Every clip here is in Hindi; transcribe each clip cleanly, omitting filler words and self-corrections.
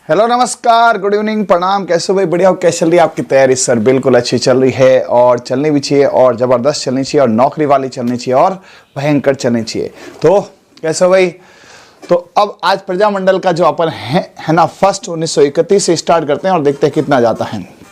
हेलो नमस्कार गुड इवनिंग प्रणाम। कैसे हो भाई? बढ़िया हो? कैसे चल रही है आपकी तैयारी? सर बिल्कुल अच्छी चल रही है और चलनी भी चाहिए और ज़बरदस्त चलनी चाहिए और नौकरी वाली चलनी चाहिए और भयंकर चलनी चाहिए। तो कैसे हो भाई? तो अब आज प्रजामंडल का जो अपन है ना फर्स्ट 1931 से स्टार्ट करते हैं और देखते हैं कितना जाता है।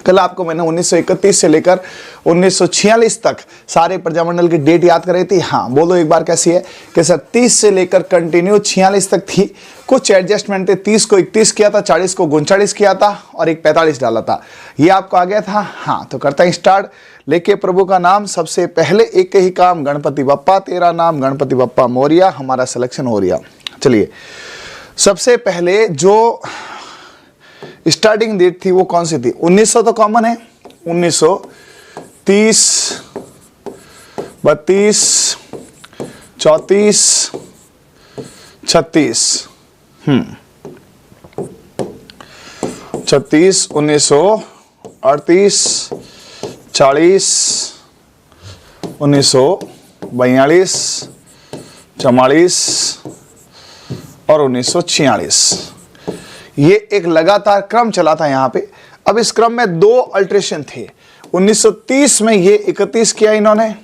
कल आपको मैंने 1931 से लेकर 1946 तक सारे प्रजामंडल की डेट याद कराई थी। हाँ बोलो एक बार कैसी है कि सर 30 से लेकर कंटिन्यू 46 तक थी। कुछ एडजस्टमेंट थे, 30 को 31 किया था, 40 को 39 किया था और एक 45 डाला था। ये आपको आ गया था। हाँ तो करते हैं स्टार्ट। लेके प्रभु का नाम, सबसे पहले एक ही काम, गणपति बप्पा तेरा नाम, गणपति बप्पा मोरिया। हमारा सिलेक्शन हो रहा। चलिए सबसे पहले जो स्टार्टिंग डेट थी वो कौन सी थी? 1900 तो कॉमन है। 1930, 32, 34, 36, 36, 1938, 40, 1942, 44 और 1946। ये एक लगातार क्रम चला था यहाँ पे। अब इस क्रम में दो अल्ट्रेशन थे। 1930 में ये 31 किया इन्होंने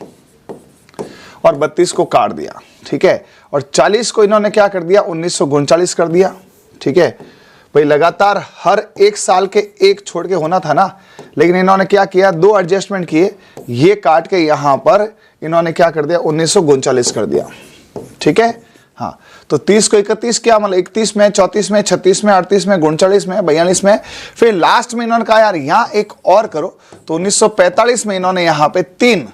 और 32 को काट दिया, ठीक है। और 40 को इन्होंने क्या कर दिया? 1939 कर दिया, ठीक है भाई। लगातार हर एक साल के एक छोड़ के होना था ना, लेकिन इन्होंने क्या किया? दो एडजस्टमेंट किए। ये काट के यहाँ पर इन्होंने क्या कर दिया? 1939 कर दिया, ठीक है। हाँ तो 30 को 31 किया, मतलब 31 में, 34 में, 36 में, 38 में, 39 में, 42 में। फिर लास्ट में इन्होंने कहा यार यहाँ एक और करो, तो 1945 में इन्होंने यहाँ पे 3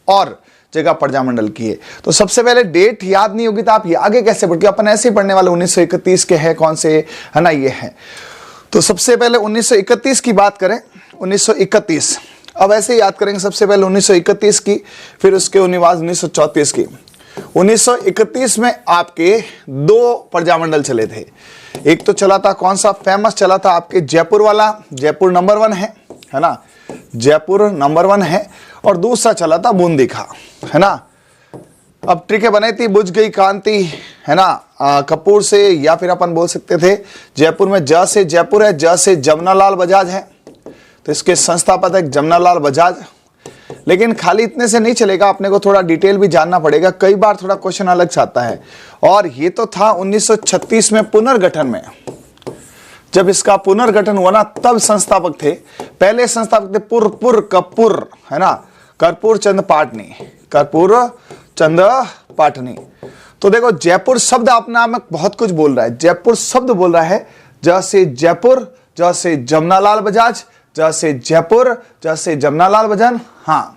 और जगह प्रजामंडल किए। तो सबसे पहले डेट याद नहीं होगी तो आप ये आगे कैसे पढ़ के? अपन ऐसे ही पढ़ने वाले 1931 के हैं कौन से, है ना, ये है। तो सबसे पहले 1931 की बात करें, 1931 अब ऐसे ही याद करेंगे। सबसे पहले 1931 की, फिर उसके बाद 1934 की। 1931 में आपके दो प्रजामंडल चले थे। एक तो चला था कौन सा? फेमस चला था आपके जयपुर वाला, जयपुर नंबर 1 है ना, जयपुर नंबर 1 है। और दूसरा चला था बूंदी का, है ना। अब ट्रिकें बनाई थी, बुझ गई कांति, है ना, कपूर से, या फिर अपन बोल सकते थे जयपुर में ज से जयपुर है, ज से जमनालाल बजाज है, तो इसके संस्थापक है जमनालाल बजाज। लेकिन खाली इतने से नहीं चलेगा, अपने को थोड़ा डिटेल भी जानना पड़ेगा। कई बार थोड़ा क्वेश्चन अलग से आता है। और ये तो था 1936 में पुनर्गठन में, जब इसका पुनर्गठन हुआ ना तब संस्थापक थे। पहले संस्थापक थे पुर कपूर, है ना, कर्पूर चंद पाटनी, कर्पूर चंद पाटनी। तो देखो जयपुर शब्द अपने आप में बहुत कुछ बोल रहा है। जयपुर शब्द बोल रहा है ज से जयपुर, ज से जमनालाल बजाज, ज से जयपुर, ज से जमनालाल बजाज। हाँ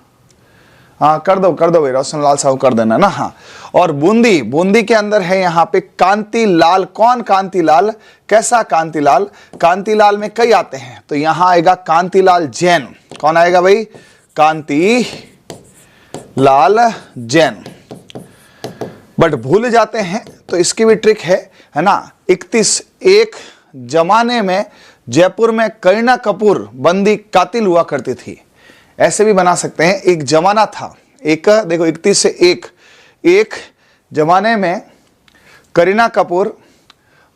हाँ कर दो भाई, रोशन लाल साहब कर देना ना। हाँ और बूंदी, बूंदी के अंदर है यहाँ पे कांतिलाल। कौन कांतिलाल? कैसा कांतिलाल? कांतिलाल में कई आते हैं, तो यहाँ आएगा कांतिलाल जैन। कौन आएगा भाई? कांतिलाल जैन। बट भूल जाते हैं तो इसकी भी ट्रिक है ना। 31 एक जमाने में जयपुर में करीना कपूर बंदी कातिल हुआ करती थी, ऐसे भी बना सकते हैं। एक जमाना था, एक देखो 31 से एक जमाने में करीना कपूर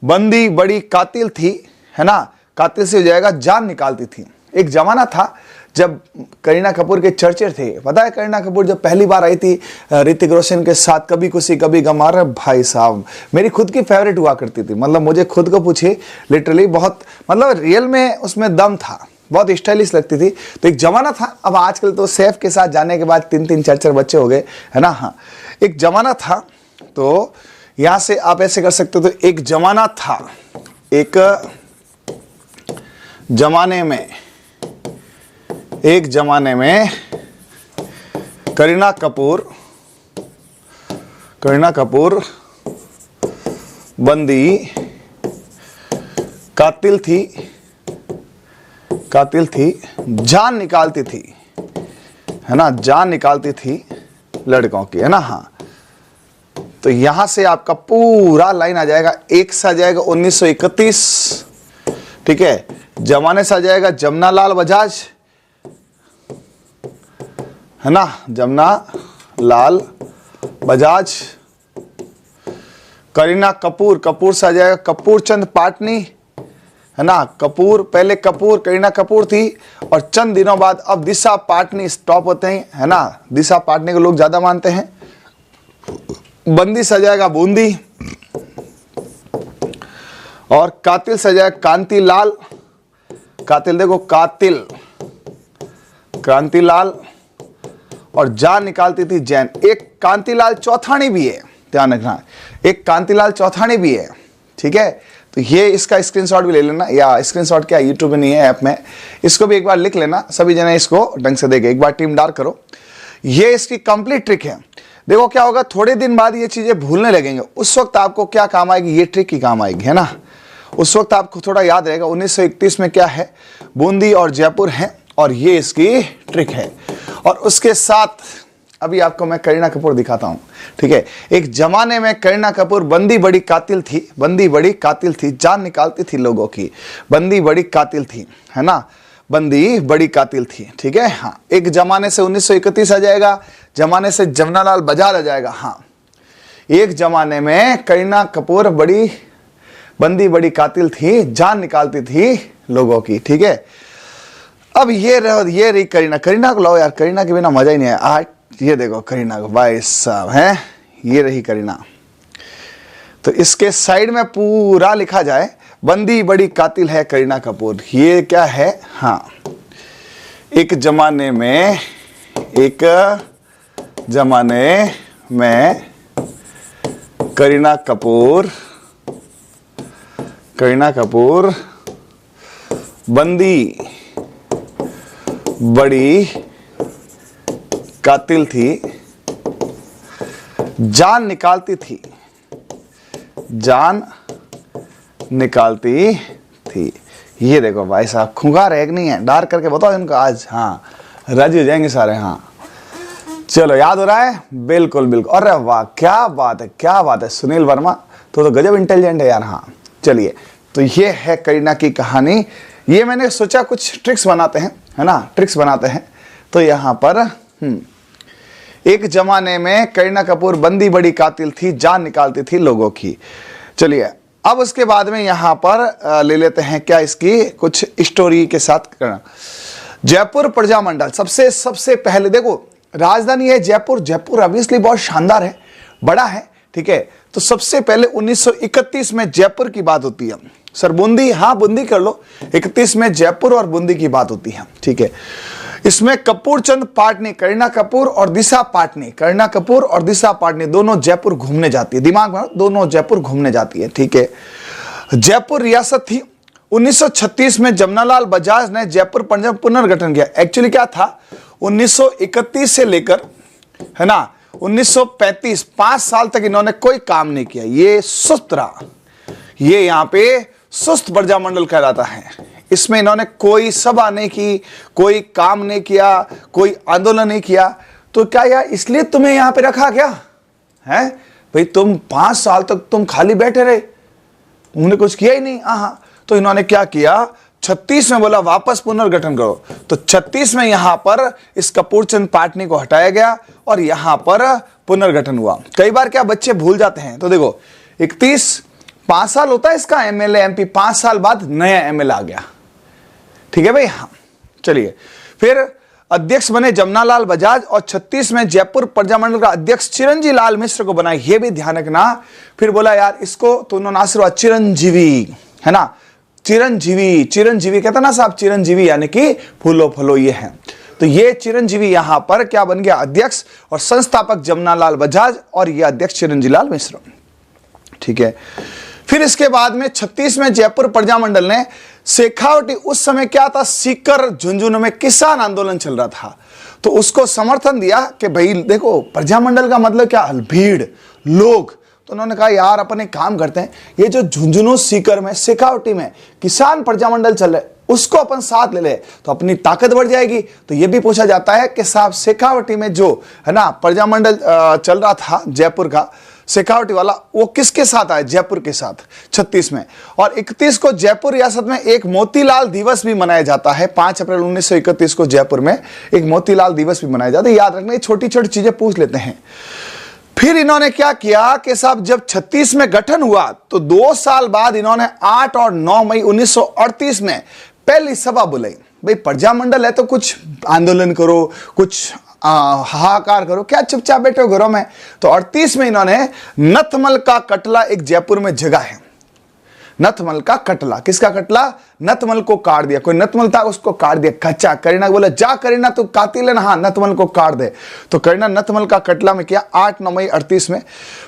बंदी बड़ी कातिल थी, है ना, कातिल से हो जाएगा जान निकालती थी। एक जमाना था जब करीना कपूर के चर्चे थे। पता है करीना कपूर जब पहली बार आई थी ऋतिक रोशन के साथ, कभी खुशी कभी गम, अरे भाई साहब मेरी खुद की फेवरेट हुआ करती थी। मतलब मुझे खुद को पूछे लिटरली, बहुत मतलब रियल में उसमें दम था, बहुत स्टाइलिश लगती थी। तो एक जमाना था। अब आजकल तो सैफ के साथ जाने के बाद 3-3 4-4 बच्चे हो गए, है ना। हाँ एक जमाना था, तो यहां से आप ऐसे कर सकते हो। तो एक जमाना था, एक जमाने में, एक जमाने में करीना कपूर बंदी कातिल थी, जान निकालती थी, है ना, जान निकालती थी लड़कों की, है ना। हाँ तो यहां से आपका पूरा लाइन आ जाएगा। एक से आ जाएगा 1931, ठीक है। जमाने से आ जाएगा जमनालाल बजाज, है ना, जमनालाल बजाज। करीना कपूर, कपूर से आ जाएगा कपूर चंद पाटनी, है ना, कपूर, पहले कपूर करीना कपूर थी और चंद दिनों बाद अब दिशा पाटनी स्टॉप होते हैं, है ना, दिशा पाटनी को लोग ज्यादा मानते हैं। बंदी सजाएगा बूंदी और कातिल सजाएगा कांतिलाल। कातिल देखो, कातिल क्रांतिलाल और जान निकालती थी जैन। एक कांतिलाल चौथानी भी है, ध्यान रखना, एक कांतिलाल चौथानी भी है, ठीक है। तो ये इसका स्क्रीनशॉट भी ले लेना, या स्क्रीनशॉट क्या यूट्यूब में नहीं है, ऐप में, इसको भी एक बार लिख लेना, सभी जने इसको ढंग से देखें, एक बार टीम डार करो। ये इसकी कंप्लीट ट्रिक है। देखो क्या होगा, थोड़े दिन बाद ये चीजें भूलने लगेंगे, उस वक्त आपको क्या काम आएगी, ये ट्रिक ही काम आएगी, है ना। उस वक्त आपको थोड़ा याद रहेगा 1931 में क्या है, बूंदी और जयपुर है और ये इसकी ट्रिक है। और उसके साथ अभी आपको मैं करीना कपूर दिखाता हूं, ठीक है। एक जमाने में करीना कपूर बंदी बड़ी कातिल थी, बंदी बड़ी कातिल थी, जान निकालती थी लोगों की, बंदी बड़ी कातिल थी, है ना, बंदी बड़ी कातिल थी, ठीक है। हाँ, एक जमाने से 1931 आ जाएगा, जमाने से जमनालाल बजाज आ जाएगा। हाँ, एक जमाने में करीना कपूर बंदी बड़ी कातिल थी, जान निकालती थी लोगों की, ठीक है। अब ये रही करीना को लाओ यार, करीना के बिना मजा ही नहीं है। आज ये देखो करीना को, भाई साहब है, ये रही करीना। तो इसके साइड में पूरा लिखा जाए, बंदी बड़ी कातिल है करीना कपूर। ये क्या है, हाँ, एक जमाने में करीना कपूर बंदी बड़ी कातिल थी, जान निकालती थी। ये देखो भाई साहब, खुंगार है कि नहीं है, डार करके बताओ इनको आज। हाँ, राजी हो जाएंगे सारे। हाँ चलो, याद हो रहा है, बिल्कुल बिल्कुल। अरे वाह, क्या बात है, क्या बात है, सुनील वर्मा तो गजब इंटेलिजेंट है यार। हाँ चलिए, तो ये है करीना की कहानी। ये मैंने सोचा कुछ ट्रिक्स बनाते हैं, है ना, ट्रिक्स बनाते हैं। तो यहाँ पर एक जमाने में करीना कपूर बंदी बड़ी कातिल थी, जान निकालती थी लोगों की। चलिए, अब उसके बाद में यहाँ पर ले लेते हैं क्या, इसकी कुछ स्टोरी के साथ करना। जयपुर प्रजामंडल, सबसे पहले देखो, राजधानी है जयपुर। जयपुर ऑब्वियसली बहुत शानदार है, बड़ा है, ठीक है। तो सबसे पहले 1931 में जयपुर की बात होती है। सर बूंदी, हाँ बूंदी कर लो, 31 में जयपुर और बूंदी की बात होती है, ठीक है। इसमें कपूर चंद पाटनी, करीना कपूर और दिशा पाटनी दोनों जयपुर घूमने जाती है। दिमाग में दोनों जयपुर घूमने जाती है, ठीक है। जयपुर रियासत थी। 1936 में जमनालाल बजाज ने जयपुर पंजाब पुनर्गठन किया। एक्चुअली क्या था, 1931 से लेकर, है ना, 1935 5 साल तक इन्होंने कोई काम नहीं किया। ये सुस्त रहा, ये यहाँ पे सुस्त प्रजामंडल कहलाता है। इसमें इन्होंने कोई सभा नहीं की, कोई काम नहीं किया, कोई आंदोलन नहीं किया। तो क्या यार, इसलिए तुम्हें यहां पे रखा क्या है भाई? तुम 5 साल तक तुम खाली बैठे रहे, उन्होंने कुछ किया ही नहीं। हाँ, तो इन्होंने क्या किया, 36 में बोला वापस पुनर्गठन करो। तो 36 में यहां पर इस कपूर चंद पाटनी को हटाया गया और यहां पर पुनर्गठन हुआ। कई बार क्या बच्चे भूल जाते हैं, तो देखो 5 साल होता है इसका एमएलए एमपी, 5 साल बाद नया एमएलए आ गया, ठीक है भाई। हाँ चलिए, फिर अध्यक्ष बने जमनालाल बजाज और 36 में जयपुर प्रजामंडल का अध्यक्ष चिरंजी लाल मिश्र को बनाया। यह भी ध्यान रखना। फिर बोला यार इसको, तो उन्होंने आशीर्वाद चिरंजीवी, है ना, चिरंजीवी कहता ना साहब, चिरंजीवी यानी कि फूलो फलो ये है। तो ये चिरंजीवी यहां पर क्या बन गया, अध्यक्ष, और संस्थापक जमनालाल बजाज और ये अध्यक्ष चिरंजी लाल मिश्र, ठीक है। फिर इसके बाद में 36 में जयपुर प्रजामंडल ने शेखावटी, उस समय क्या था, सीकर झुंझुनू में किसान आंदोलन चल रहा था, तो उसको समर्थन दिया कि भाई देखो प्रजामंडल का मतलब क्या, भीड़, लोग। तो उन्होंने कहा यार अपन एक काम करते हैं, ये जो झुंझुनू सीकर में शेखावटी में किसान प्रजामंडल चल रहे, उसको अपन साथ ले ले तो अपनी ताकत बढ़ जाएगी। तो ये भी पूछा जाता है कि साहब शेखावटी में जो है ना प्रजामंडल चल रहा था जयपुर का, शेखावटी वाला, वो किसके साथ आया, जयपुर के साथ 36 में। और 31 को जयपुर रियासत में एक मोतीलाल दिवस भी मनाया जाता है। 5 अप्रैल 1931 को जयपुर में एक मोतीलाल दिवस भी मनाया जाता है। याद रखना, छोटी छोटी चीजें पूछ लेते हैं। फिर इन्होंने क्या किया कि साहब जब 36 में गठन हुआ तो 2 साल बाद इन्होंने 8 और 9 मई 1938 में पहली सभा बुलाई। भाई प्रजामंडल है तो कुछ आंदोलन करो, कुछ हाहाकार करो, क्या चुपचाप बैठे हो घरों में। तो 38 में इन्होंने नथमल का कटला एक जयपुर में जगह है, नथमल का कटला। किसका कटला? नथमल को काट दिया, कोई नथमल था उसको काट दिया कच्चा। करीना बोला जा करीना तू कातिल है ना, हाँ नथमल को काट दे। तो करीना नथमल का कटला में किया 8-9 मई 38 में।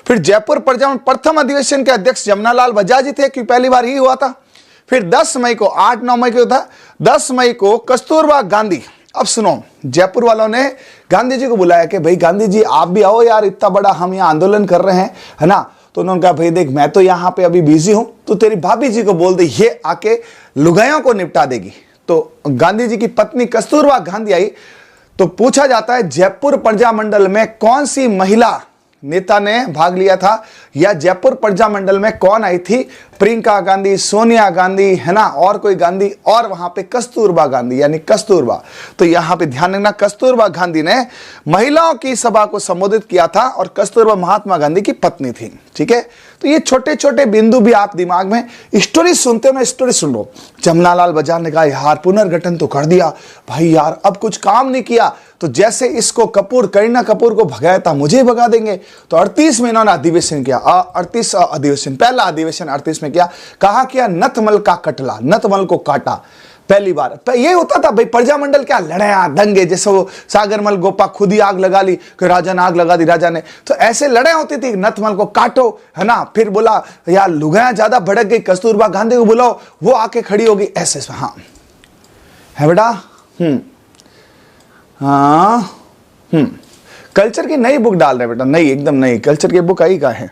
फिर जयपुर प्रजामंडल प्रथम अधिवेशन के अध्यक्ष जमनालाल बजाज जी थे, क्योंकि पहली बार ही हुआ था। फिर 10 मई को, 8-9 मई को था, 10 मई को कस्तूरबा गांधी। अब सुनो, जयपुर वालों ने गांधी जी को बुलाया कि भाई गांधी जी आप भी आओ यार, इतना बड़ा हम यहाँ आंदोलन कर रहे हैं, है ना। तो उन्होंने कहा भाई देख मैं तो यहाँ पे अभी बिजी हूं, तो तेरी भाभी जी को बोल दे ये आके लुगाइयों को निपटा देगी। तो गांधी जी की पत्नी कस्तूरबा गांधी आई। तो पूछा जाता है जयपुर प्रजामंडल में कौन सी महिला नेता ने भाग लिया था, या जयपुर प्रजामंडल में कौन आई थी? प्रियंका गांधी, सोनिया गांधी, है ना, और कोई गांधी, और वहां पे कस्तूरबा गांधी यानी कस्तूरबा। तो यहां पे ध्यान रखना, कस्तूरबा गांधी ने महिलाओं की सभा को संबोधित किया था और कस्तूरबा महात्मा गांधी की पत्नी थी। ठीक है, तो ये छोटे छोटे बिंदु भी आप दिमाग में, स्टोरी सुनते हो ना, स्टोरी सुन लो। जमनालाल बजाज ने कहा यार पुनर्गठन तो कर दिया भाई, यार अब कुछ काम नहीं किया, तो जैसे इसको करीना कपूर को भगाया था मुझे भगा देंगे। तो 38 में इन्होंने अधिवेशन किया, 38 अधिवेशन, पहला अधिवेशन 38 में किया। कहा किया? नथमल का कटला, नथमल को काटा पहली बार। ये होता था भाई प्रजामंडल, क्या लड़ाई दंगे, जैसे वो सागरमल गोपा खुद ही आग लगा ली कि राजा ने आग लगा दी राजा ने, तो ऐसे लड़ाई होती थी, नथमल को काटो, है ना। फिर बोला यार लुगाइयां ज्यादा भड़क गई, कस्तूरबा गांधी को बुलाओ, वो आके खड़ी होगी, ऐसे। हाँ है बेटा, हाँ कल्चर की नई बुक डाल रहे बेटा, नई, एकदम नई कल्चर की बुक आई का है।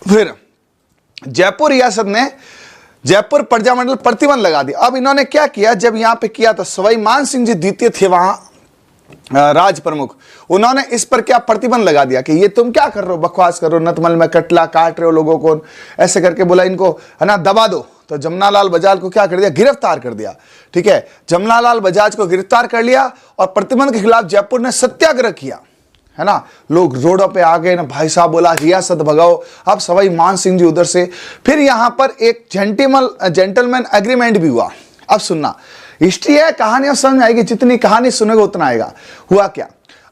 फिर जयपुर रियासत ने जयपुर प्रजामंडल प्रतिबंध लगा दिया। अब इन्होंने क्या किया, जब यहां पे किया तो सवाई मान सिंह जी द्वितीय थे वहां राज प्रमुख, उन्होंने इस पर क्या प्रतिबंध लगा दिया कि ये तुम क्या कर रहे हो, बकवास कर रहे हो, नथमल में कटला काट रहे हो लोगों को, ऐसे करके बोला इनको, है ना, दबा दो। तो जमनालाल बजाज को क्या कर दिया? गिरफ्तार कर दिया। ठीक है, जमनालाल बजाज को गिरफ्तार कर लिया और प्रतिबंध के खिलाफ जयपुर ने सत्याग्रह किया, है ना। लोग रोडों पे आ गए ना, भाई साहब बोला रियासत भगाओ। अब सवाई मान सिंह जी उधर से, फिर यहां पर एक जेंटलमैन एग्रीमेंट भी हुआ। अब सुनना, हिस्ट्री है, कहानियां समझ आएगी, जितनी कहानी सुनेगा उतना आएगा। हुआ क्या?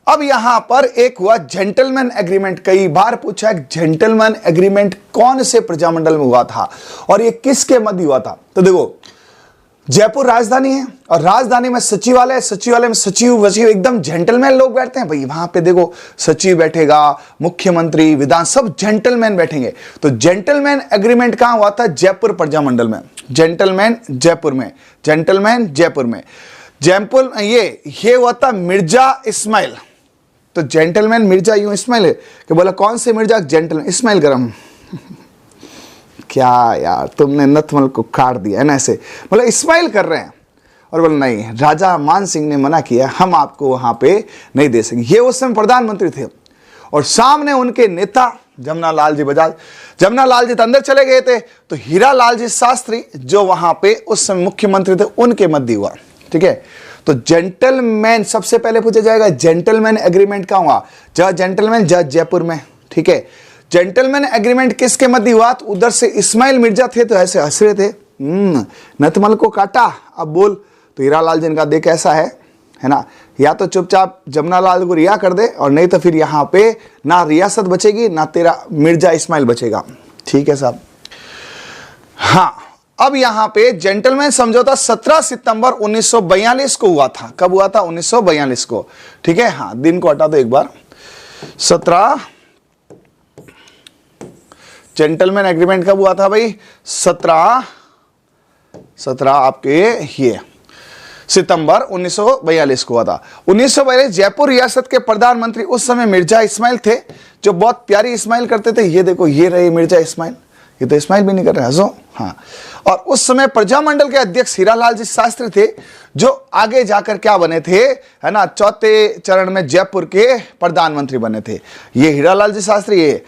अब यहां पर एक हुआ जेंटलमैन एग्रीमेंट। कई बार पूछा है जेंटलमैन एग्रीमेंट कौन से प्रजामंडल में हुआ था और ये किसके मध्य हुआ था? तो देखो, जयपुर राजधानी है और राजधानी में सचिवालय, सचिवालय में सचिव वचिव एकदम जेंटलमैन लोग बैठते हैं भाई। वहां पे देखो सचिव बैठेगा, मुख्यमंत्री, विधान, सब जेंटलमैन बैठेंगे। तो जेंटलमैन एग्रीमेंट कहां हुआ था? जयपुर प्रजामंडल में। जेंटलमैन जयपुर में, जेंटलमैन जयपुर में, जयपुर ये हुआ था मिर्जा इस्माइल। तो जेंटलमैन मिर्जा यूं इस्माइल है कि बोला कौन से मिर्जा? जेंटलमैन इस्माइल गरम। क्या यार तुमने नथमल को काट दिया है ना, ऐसे बोला इस्माइल कर रहे हैं। और बोला नहीं, राजा मान सिंह ने मना किया, हम आपको वहां पे नहीं दे सकेंगे। ये उस समय प्रधानमंत्री थे और सामने उनके नेता जमनालाल जी बजाज। जमनालाल जी तो अंदर चले गए थे, तो हीरालाल जी शास्त्री जो वहां पे उस समय मुख्यमंत्री थे, उनके मध्य हुआ। ठीक है, तो जेंटलमैन सबसे पहले पूछा जाएगा, जेंटलमैन एग्रीमेंट कहां हुआ? जेंटलमैन जयपुर में। ठीक है, जेंटलमैन एग्रीमेंट किसके मध्य हुआ? तो उधर से इस्माइल मिर्जा थे, तो ऐसे हंस रहे थे, नथमल को काटा, अब बोल। तो हीरालाल जी ने कहा देख ऐसा है ना, या तो चुपचाप जमनालाल को रिहा कर दे, और नहीं तो फिर यहां पे ना रियासत बचेगी ना तेरा मिर्जा इस्माइल बचेगा। ठीक है साहब। हाँ, अब यहां पे जेंटलमैन समझौता 17 सितंबर 1942 को हुआ था। कब हुआ था? 1942 को। ठीक है, हाँ दिन को हटा दो एक बार। 17 जेंटलमैन एग्रीमेंट कब हुआ था भाई? 17 आपके ये सितंबर 1942 को हुआ था। 1942 जयपुर रियासत के प्रधानमंत्री उस समय मिर्जा इस्माइल थे, जो बहुत प्यारी इस्माइल करते थे। ये देखो, ये रहे मिर्जा इस्माइल, ये तो इस्माइल भी नहीं कर रहे, हंसो। हाँ, और उस समय प्रजामंडल के अध्यक्ष हीरालाल जी शास्त्री थे, जो आगे जाकर क्या बने थे, है ना, चौथे चरण में जयपुर के प्रधानमंत्री बने थे। ये हीरालाल जी शास्त्री, ये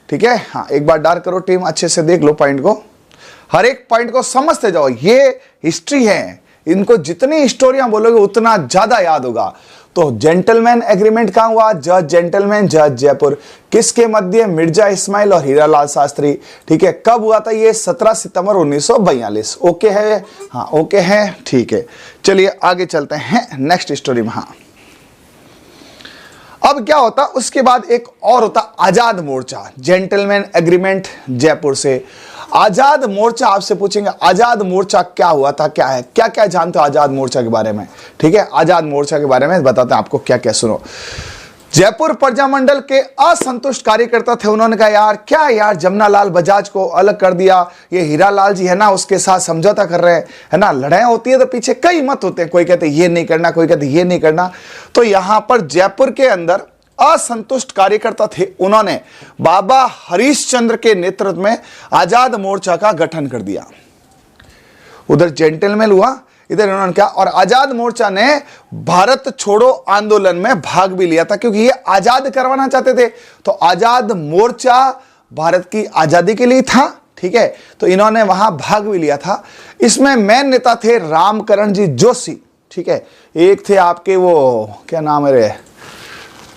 ठीक है। हाँ, एक बार डार्क करो टीम, अच्छे से देख लो पॉइंट को, हर एक पॉइंट को समझते जाओ। ये हिस्ट्री है, इनको जितनी हिस्टोरियां बोलोगे उतना ज्यादा याद होगा। तो जेंटलमैन एग्रीमेंट कहां हुआ? जज जेंटलमैन जज जयपुर, किसके मध्य? मिर्जा इस्माइल और हीरालाल शास्त्री। ठीक है, कब हुआ था ये? 17 सितंबर 1942। ओके है? हाँ ओके है, ठीक है। चलिए आगे चलते हैं नेक्स्ट स्टोरी में। हाँ, अब क्या होता, उसके बाद एक और होता आजाद मोर्चा, जेंटलमैन एग्रीमेंट जयपुर से। आजाद मोर्चा, आपसे पूछेंगे आजाद मोर्चा क्या हुआ था, क्या है, क्या क्या जानते हो आजाद मोर्चा के बारे में? ठीक है, आजाद मोर्चा के बारे में बताते हैं आपको क्या क्या। सुनो, जयपुर प्रजामंडल के असंतुष्ट कार्यकर्ता थे, उन्होंने कहा यार क्या यार, जमनालाल बजाज को अलग कर दिया, ये हीरालाल जी है ना उसके साथ समझौता कर रहे हैं, है ना, लड़ाई होती है तो पीछे कई मत होते हैं, कोई कहते ये नहीं करना, कोई कहते ये नहीं करना। तो यहां पर जयपुर के अंदर असंतुष्ट कार्यकर्ता थे, उन्होंने बाबा हरिश्चंद्र के नेतृत्व में आजाद मोर्चा का गठन कर दिया। उधर जेंटलमैन हुआ, इधर उन्होंने क्या, और आजाद मोर्चा ने भारत छोड़ो आंदोलन में भाग भी लिया था, क्योंकि ये आजाद करवाना चाहते थे। तो आजाद मोर्चा भारत की आजादी के लिए था। ठीक है, तो इन्होंने वहां भाग भी लिया था। इसमें मेन नेता थे रामकरण जी जोशी। ठीक है, एक थे आपके वो क्या नाम है रे,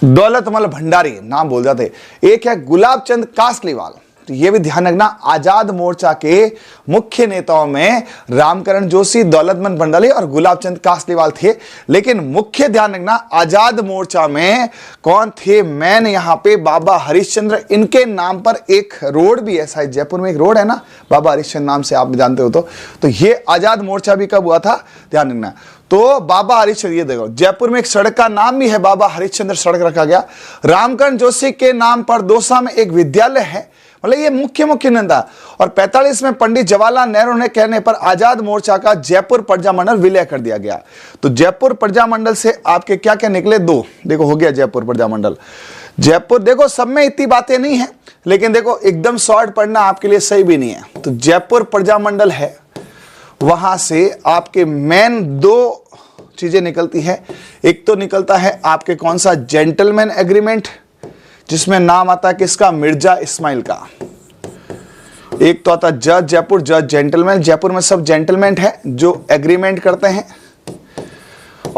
दौलतमल भंडारी, नाम भूल जाते। एक है गुलाब चंद कासलीवाल। तो ये भी ध्यान रखना, आजाद मोर्चा के मुख्य नेताओं में रामकरण जोशी, दौलतमल भंडारी और गुलाब चंद कासलीवाल थे। लेकिन मुख्य ध्यान रखना, आजाद मोर्चा में कौन थे? मैन यहां पे बाबा हरिश्चंद्र, इनके नाम पर एक रोड भी है, शायद जयपुर में एक रोड है ना बाबा हरिश्चंद्र नाम से, आप जानते हो। तो ये आजाद मोर्चा भी कब हुआ था, ध्यान रखना। तो बाबा हरिश्चंद्र, ये देखो जयपुर में एक सड़क का नाम भी है, बाबा हरिश्चंद्र सड़क रखा गया। रामकरण जोशी के नाम पर दौसा में एक विद्यालय है, मतलब ये मुख्य नेता। और 45 में पंडित जवाहरलाल नेहरू ने कहने पर आजाद मोर्चा का जयपुर प्रजामंडल विलय कर दिया गया। तो जयपुर प्रजामंडल से आपके क्या क्या निकले? दो, देखो हो गया जयपुर प्रजामंडल। जयपुर, देखो सब में इतनी बातें नहीं है, लेकिन देखो एकदम शॉर्ट पढ़ना आपके लिए सही भी नहीं है। तो जयपुर प्रजामंडल है, वहां से आपके मेन दो चीजें निकलती है। एक तो निकलता है आपके कौन सा? जेंटलमैन एग्रीमेंट, जिसमें नाम आता है किसका? मिर्जा इस्माइल का। एक तो आता जज जयपुर, जज जेंटलमैन, जयपुर में सब जेंटलमैन है जो एग्रीमेंट करते हैं,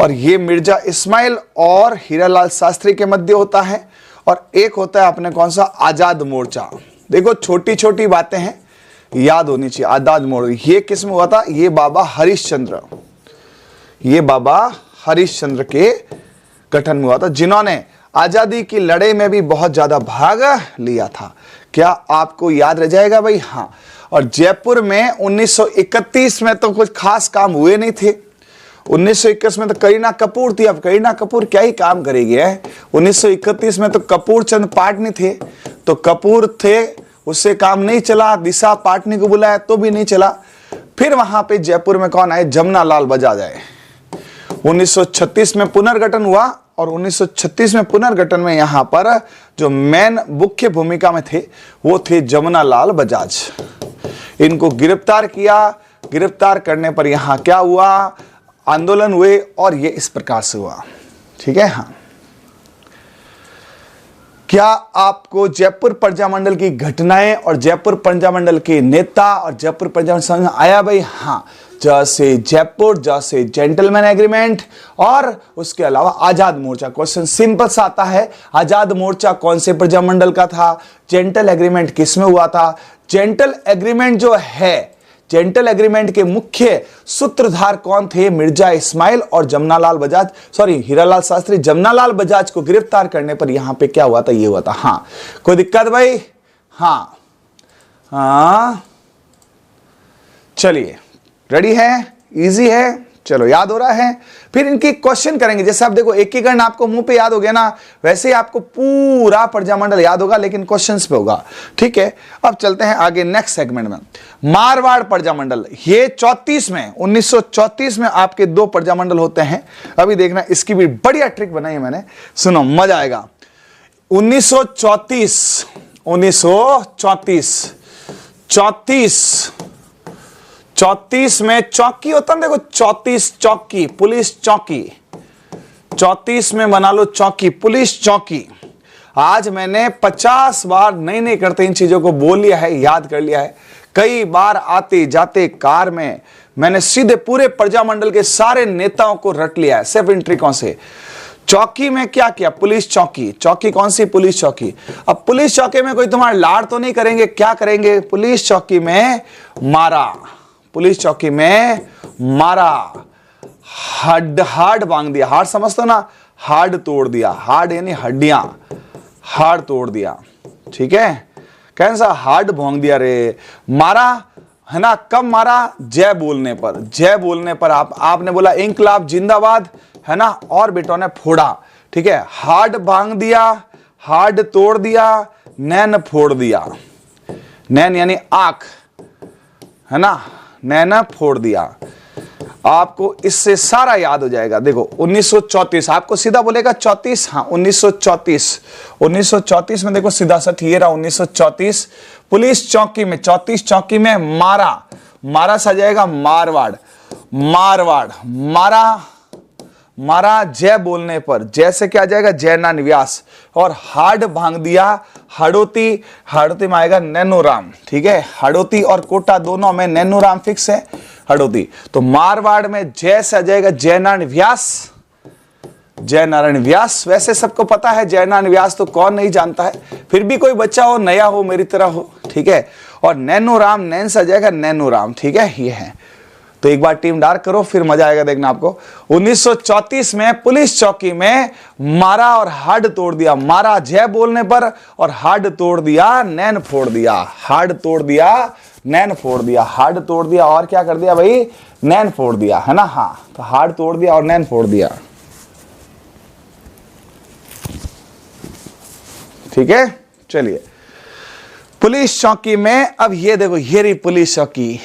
और ये मिर्जा इस्माइल और हीरालाल शास्त्री के मध्य होता है। और एक होता है अपने कौन सा? आजाद मोर्चा। देखो छोटी छोटी बातें हैं, याद होनी चाहिए। आजाद मोर्चा ये किस में हुआ था? ये बाबा हरिश्चंद्र, ये बाबा हरिश्चंद्र के गठन में हुआ था, जिन्होंने आजादी की लड़ाई में भी बहुत ज्यादा भाग लिया था। क्या आपको याद रह जाएगा भाई? हाँ। और जयपुर में 1931 में तो कुछ खास काम हुए नहीं थे। 1921 में तो करीना कपूर थी, अब करीना कपूर क्या ही काम करेगी है। 1931 में तो कपूर चंद पाटनी थे, तो कपूर थे, उससे काम नहीं चला। दिशा पाटनी को बुलाया तो भी नहीं चला। फिर वहां पे जयपुर में कौन आए? जमनालाल बजाज आए। 1936 में पुनर्गठन हुआ, और 1936 में पुनर्गठन में यहां पर जो मेन मुख्य भूमिका में थे वो थे जमनालाल बजाज। इनको गिरफ्तार किया, गिरफ्तार करने पर यहां क्या हुआ? आंदोलन हुए, और ये इस प्रकार से हुआ। ठीक है, हाँ। क्या आपको जयपुर प्रजामंडल की घटनाएं और जयपुर प्रजामंडल के नेता और जयपुर प्रजामंडल समझ आया भाई? हाँ, जैसे जयपुर, जैसे जेंटलमैन एग्रीमेंट, और उसके अलावा आजाद मोर्चा। क्वेश्चन सिंपल सा आता है, आजाद मोर्चा कौन से प्रजामंडल का था? जेंटल एग्रीमेंट किस में हुआ था? जेंटल एग्रीमेंट जो है, जेंटल एग्रीमेंट के मुख्य सूत्रधार कौन थे? मिर्जा इस्माइल और जमनालाल बजाज, सॉरी हीरालाल शास्त्री। जमनालाल बजाज को गिरफ्तार करने पर यहां पे क्या हुआ था? ये हुआ था। हाँ, कोई दिक्कत भाई? हाँ हाँ, चलिए रेडी है? इजी है? चलो याद हो रहा है? फिर इनकी क्वेश्चन करेंगे। जैसे आप देखो एकीकरण आपको मुंह पे याद हो गया ना, वैसे ही आपको पूरा प्रजामंडल याद होगा, लेकिन क्वेश्चंस पे होगा। ठीक है, अब चलते हैं आगे नेक्स्ट सेगमेंट में। मारवाड़ प्रजामंडल, ये 34 में 1934 में आपके दो प्रजामंडल होते हैं। अभी देखना, इसकी भी बढ़िया ट्रिक बनाई है मैंने, सुनो मजा आएगा। 1934 34 में चौकी होता है, देखो 34 चौकी, पुलिस चौकी। 34 में बना लो चौकी, पुलिस चौकी। आज मैंने 50 बार नहीं करते इन चीजों को बोल लिया है, याद कर लिया है। कई बार आते जाते कार में मैंने सीधे पूरे प्रजामंडल के सारे नेताओं को रट लिया है, सिर्फ इन ट्रिकों से। चौकी में क्या किया, पुलिस चौकी, चौकी कौन सी, पुलिस चौकी। अब पुलिस चौकी में कोई तुम्हारा लाड़ तो नहीं करेंगे, क्या करेंगे, पुलिस चौकी में मारा, पुलिस चौकी में मारा, हार्ड बांध दिया, हार्ड समझते हो ना, हार्ड तोड़ दिया, हार्ड यानी हड्डियां, हार्ड तोड़ दिया, ठीक है, कैसा हार्ड भोंग दिया रे, मारा है ना, कब मारा, जय बोलने पर, जय बोलने पर आपने बोला इंकलाब जिंदाबाद है ना, और बेटों ने फोड़ा, ठीक है, हार्ड भांग दिया, हार्ड तोड़ दिया, नैन फोड़ दिया, नैन यानी आंख है ना, नैन फोड़ दिया। आपको इससे सारा याद हो जाएगा। देखो 1934 आपको सीधा बोलेगा 34, हाँ 1934 में देखो सीधा सच ये रहा 1934 पुलिस चौकी में, 34 चौकी में मारा, मारा सा जाएगा मारवाड़, मारवाड़, मारा, मारा जय बोलने पर, जय से क्या जाएगा जयनान व्यास, और हार्ड भांग दिया हड़ोती, हड़ोती में आएगा नैनोराम, ठीक है, हड़ोती और कोटा दोनों में नैनोराम फिक्स है, हड़ोती। तो मारवाड़ में जय से आ जाएगा जयनारायण व्यास, जयनारायण व्यास, वैसे सबको पता है जयनारायण व्यास तो कौन नहीं जानता है, फिर भी कोई बच्चा हो नया हो मेरी तरह हो, ठीक है, और नैनोराम, नैन से आ जाएगा नैनोराम, ठीक है, ये है। तो एक बार टीम डार्क करो फिर मजा आएगा देखना आपको। 1934 में पुलिस चौकी में मारा और हार्ड तोड़ दिया, मारा जय बोलने पर और हार्ड तोड़ दिया, नैन फोड़ दिया, हार्ड तोड़ दिया, नैन फोड़ दिया, हार्ड तोड़ दिया और क्या कर दिया भाई, नैन फोड़ दिया, है ना, हाँ, तो हार्ड तोड़ दिया और नैन फोड़ दिया, ठीक है। चलिए पुलिस चौकी में, अब ये देखो ये रही पुलिस चौकी,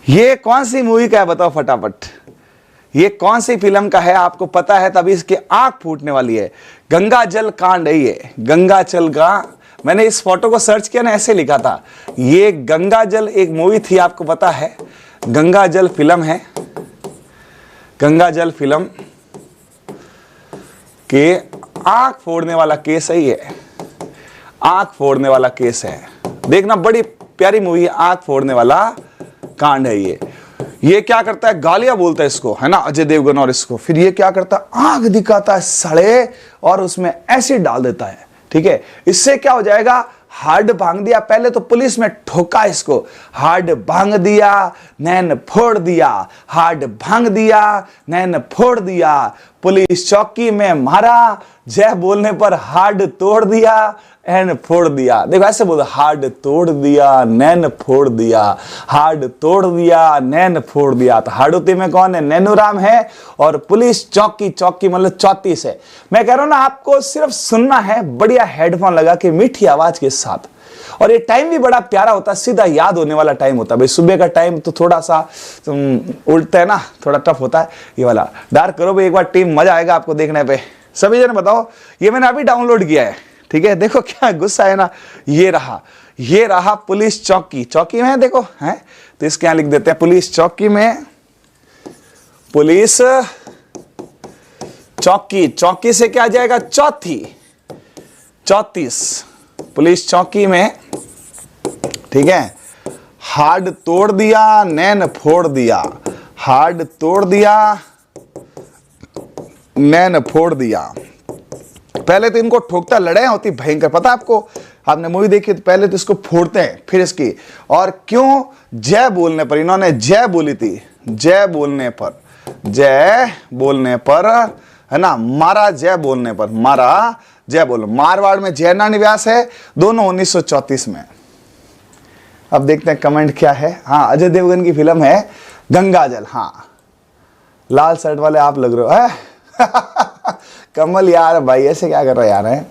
ये कौन सी मूवी का है बताओ फटाफट, ये कौन सी फिल्म का है, आपको पता है तभी इसकी आंख फूटने वाली है, गंगा जल कांड है ये, गंगा जल का, मैंने इस फोटो को सर्च किया ना ऐसे लिखा था, ये गंगा जल एक मूवी थी आपको पता है, गंगा जल फिल्म है, गंगा जल फिल्म के आंख फोड़ने वाला केस है ये, आंख फोड़ने वाला केस है, देखना बड़ी प्यारी मूवी है, आंख फोड़ने वाला कांड है ये क्या करता है, गालियां बोलता है इसको, है ना, अजय देवगन, और इसको फिर ये क्या करता है, आंख दिखाता है सड़े और उसमें एसिड डाल देता है, ठीक है, इससे क्या हो जाएगा, हार्ड भांग दिया, पहले तो पुलिस में ठोका इसको, हार्ड भांग दिया, नैन फोड़ दिया, हार्ड भांग दिया, नैन फोड़ दिया, पुलिस चौकी में मारा, जय बोलने पर हार्ड तोड़ दिया, एन फोड़ दिया, देखो ऐसे बोलो, हार्ड तोड़ दिया, नैन फोड़ दिया, हार्ड तोड़ दिया, नैन फोड़ दिया। तो हार्डोती में कौन है, नैनोराम है, और पुलिस चौकी, चौकी मतलब 34 है। मैं कह रहा हूं ना आपको सिर्फ सुनना है बढ़िया हेडफोन लगा के मीठी आवाज के साथ, और ये टाइम भी बड़ा प्यारा होता है, सीधा याद होने वाला टाइम होता है भाई, सुबह का टाइम तो थोड़ा सा उल्टा है ना, थोड़ा टफ होता है, ये वाला डार्क करो भाई एक बार, टीम मजा आएगा आपको देखने पे। सभी जने बताओ, ये मैंने अभी डाउनलोड किया है, ठीक है, देखो क्या गुस्सा है ना, ये रहा पुलिस चौकी, चौकी में देखो है, तो इसके यहां लिख देते हैं पुलिस चौकी में, पुलिस चौकी, चौकी से क्या आ जाएगा, चौथी, 34 पुलिस चौकी में, ठीक है, हार्ड तोड़ दिया, नैन फोड़ दिया, हार्ड तोड़ दिया, नैन फोड़ दिया। पहले तो इनको ठोकता लड़ाइयां होती भयंकर, पता आपको, आपने मूवी देखी तो पहले तो इसको फोड़ते हैं फिर इसकी, और क्यों, जय बोलने पर, इन्होंने जय बोली थी, जय बोलने पर, जय बोलने पर है ना, मारा जय बोलने पर, मारा जय बोल, मारवाड़ में जयनारायण व्यास है, दोनों 1934 में। अब देखते हैं कमेंट क्या है, हाँ अजय देवगन की फिल्म है गंगा जल, हाँ लाल शर्ट वाले आप लग रहे हो है कमल यार भाई ऐसे क्या कर रहे हो यार, है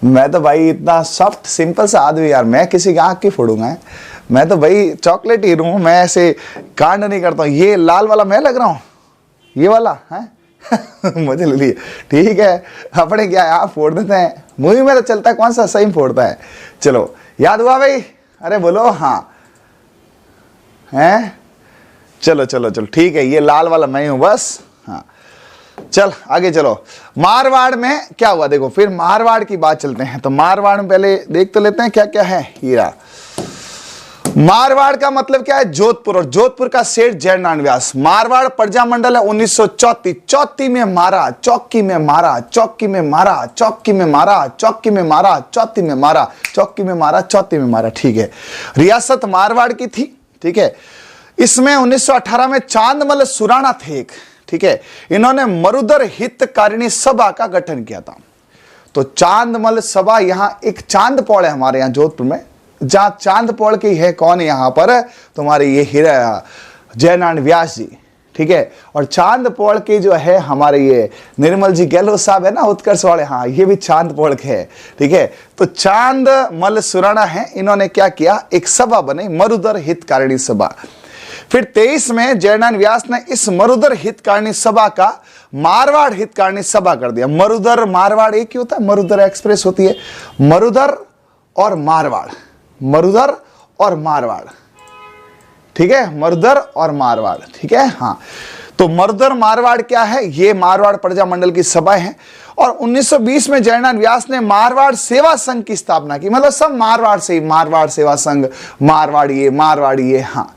मैं तो भाई इतना सॉफ्ट सिंपल सा आदमी यार, मैं किसी की आंख की फोड़ूंगा, मैं तो भाई चॉकलेट ही हूं, मैं ऐसे कांड नहीं करता हूं। ये लाल वाला मैं लग रहा हूं, ये वाला है मुझे ले लिए, ठीक है, अपने क्या आप फोड़ देते हैं, मूवी में तो चलता है कौन सा सही फोड़ता है। चलो याद हुआ भाई, अरे बोलो हाँ, हैं चलो चलो चलो ठीक है, ये लाल वाला मैं हूं बस, हाँ चल आगे चलो। मारवाड़ में क्या हुआ देखो, फिर मारवाड़ की बात चलते हैं, तो मारवाड़ में पहले देख तो लेते हैं क्या क्या है। हीरा मारवाड़ का मतलब क्या है? जोधपुर, और जोधपुर का सेठ जयनारायण व्यास। मारवाड़ प्रजामंडल है 1934। चौथी में मारा, चौकी में मारा, चौकी में मारा, चौकी में मारा, चौकी में मारा, चौथी में मारा, चौकी में मारा, चौथी में मारा। ठीक है, रियासत मारवाड़ की थी। ठीक है, इसमें 1918 में चांदमल सुराणा थे एक। ठीक है, इन्होंने मरुधर हितकारिणी सभा का गठन किया था। तो चांदमल सभा, यहां एक चांदपौड़ है हमारे यहां जोधपुर में, जहां चांदपौड़ की है कौन यहां पर? तुम्हारे ये जयनारायण व्यास जी। ठीक है, और चांदपौड़ के जो है हमारे ये निर्मल जी गहलोत साहब है ना, उत्कर्ष वाले, हाँ ये भी चांदपौड़ के है। ठीक है, तो चांदमल सुराणा है, इन्होंने क्या किया, एक सभा बनाई, मरुधर हितकारिणी सभा। फिर 23 में जयनारायण व्यास ने इस मरुधर हितकारिणी सभा का मारवाड़ हितकारिणी सभा कर दिया। मरुधर मारवाड़ एक ही होता है, मरुधर एक्सप्रेस होती है, मरुधर और मारवाड़, मरुधर और मारवाड़। ठीक है, मरुधर और मारवाड़। ठीक है, हाँ, तो मरुधर मारवाड़ क्या है? ये मारवाड़ प्रजामंडल की सभा है। और 1920 में जयनारायण व्यास ने मारवाड़ सेवा संघ की स्थापना की, मतलब सब मारवाड़ से ही, मारवाड़ सेवा संघ, मारवाड़िए। हाँ,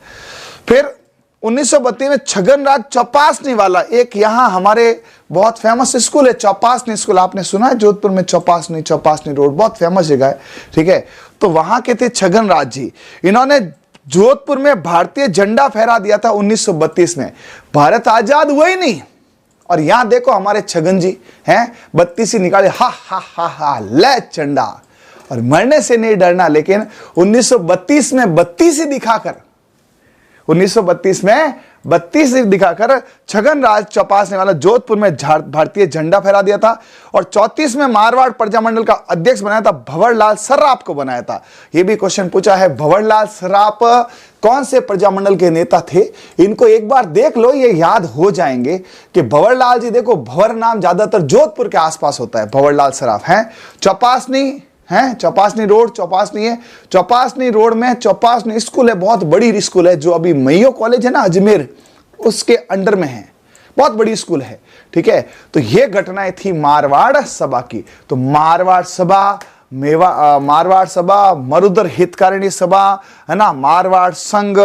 फिर 1932 में छगनराज चौपासनी वाला एक यहाँ हमारे बहुत फेमस स्कूल है, चौपासनी स्कूल, आपने सुना है जोधपुर में? चौपासनी रोड बहुत फेमस जगह है। ठीक है, तो वहां के थे छगनराज जी। इन्होंने जोधपुर में भारतीय झंडा फहरा दिया था 1932 में। भारत आजाद हुआ ही नहीं, और यहां देखो हमारे छगन जी हैं, 32 ही निकाले, हा हा हा हा, ले झंडा, और मरने से नहीं डरना। लेकिन 1932 में 32 ही दिखाकर, 1932 में 32 दिखाकर छगनराज चौपासने वाला जोधपुर में भारतीय झंडा फहरा दिया था। और 34 में मारवाड़ प्रजामंडल का अध्यक्ष बनाया था, भंवरलाल सर्राफ को बनाया था। यह भी क्वेश्चन पूछा है, भंवरलाल सर्राफ कौन से प्रजामंडल के नेता थे? इनको एक बार देख लो, ये याद हो जाएंगे कि भंवरलाल जी, देखो भंवर नाम ज्यादातर जोधपुर के आसपास होता है, भंवरलाल सर्राफ हैं। चौपासनी है, चौपासनी रोड, चौपासनी है, चौपासनी रोड में चौपासनी स्कूल है, बहुत बड़ी स्कूल है, जो अभी मैयो कॉलेज है ना अजमेर, उसके अंडर में है, बहुत बड़ी स्कूल है। ठीक है, तो ये घटनाएं थी मारवाड़ सभा की। तो मारवाड़ सभा, मारवाड़ सभा, मरुधर हितकारिणी सभा, है ना, मारवाड़ संघ,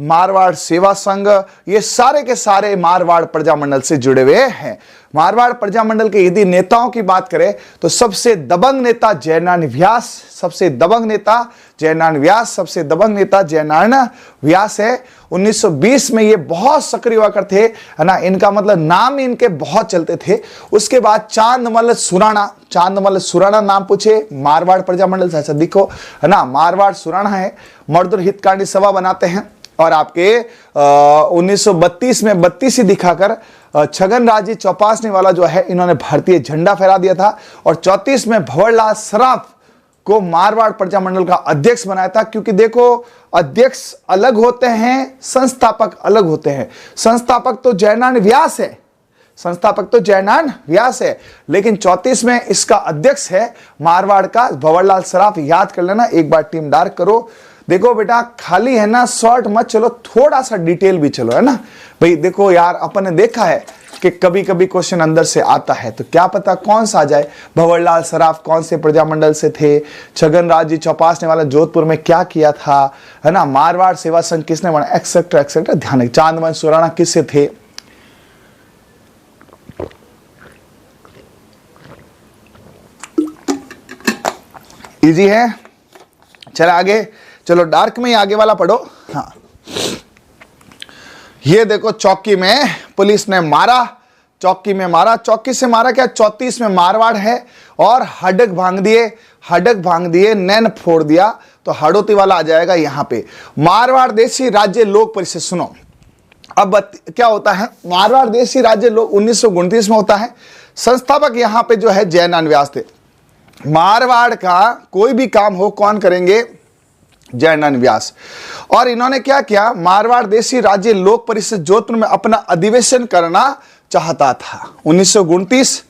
मारवाड़ सेवा संघ, ये सारे के सारे मारवाड़ प्रजामंडल से जुड़े हुए हैं। मारवाड़ प्रजामंडल के यदि नेताओं की बात करें तो सबसे दबंग नेता जयनारायण व्यास, सबसे दबंग नेता जयनारायण व्यास, सबसे दबंग नेता जयनारायण व्यास है। 1920 में ये बहुत सक्रिय हुआ करते, है ना, इनका मतलब नाम इनके बहुत चलते थे। उसके बाद चांदमल सुराणा, चांदमल सुराणा नाम पूछे मारवाड़ प्रजामंडल से, देखो है ना, मारवाड़ सुराणा है, मरुधर हितकारिणी सभा बनाते हैं। और आपके 1932 में 32 ही दिखाकर छगनराज जी चौपासनी वाला जो है, इन्होंने भारतीय झंडा फहरा दिया था। और 34 में भंवरलाल सर्राफ को मारवाड़ प्रजामंडल का अध्यक्ष बनाया था। क्योंकि देखो, अध्यक्ष अलग होते हैं, संस्थापक अलग होते हैं। संस्थापक तो जयनारायण व्यास है, संस्थापक तो जयनारायण व्यास है, लेकिन 34 में इसका अध्यक्ष है मारवाड़ का भंवरलाल सर्राफ। याद कर लेना, एक बार टीम डार्क करो। देखो बेटा, खाली है ना शॉर्ट मत चलो, थोड़ा सा डिटेल भी चलो, है ना भाई। देखो यार, अपन ने देखा है कि कभी कभी क्वेश्चन अंदर से आता है, तो क्या पता कौन सा आ जाए। भंवरलाल सर्राफ कौन से प्रजामंडल से थे? छगनराज जी चौपासने वाला जोधपुर में क्या किया था, है ना, मारवाड़ सेवा संघ किसने बनाया, एक्सेट्रा एक्सेट्रा। ध्यान रखिए, चांदमल सुराणा किससे थे? इजी है, चलो आगे, चलो डार्क में ही आगे वाला पढ़ो। हाँ, ये देखो, चौकी में पुलिस ने मारा, चौकी में मारा, चौकी से मारा क्या? 34 में मारवाड़ है, और हडक भांग दिए, हडक भांग दिए, नैन फोड़ दिया, तो हड़ोती वाला आ जाएगा यहां पे। मारवाड़ देशी राज्य लोक परिषद, सुनो अब क्या होता है। मारवाड़ देशी राज्य लोक 1929 में होता है। संस्थापक यहां पे जो है जयनारायण व्यास थे। मारवाड़ का कोई भी काम हो, कौन करेंगे? जयनारायण व्यास। और इन्होंने क्या किया, मारवाड़ देशी राज्य लोक परिषद जोधपुर में अपना अधिवेशन करना चाहता था। 1929,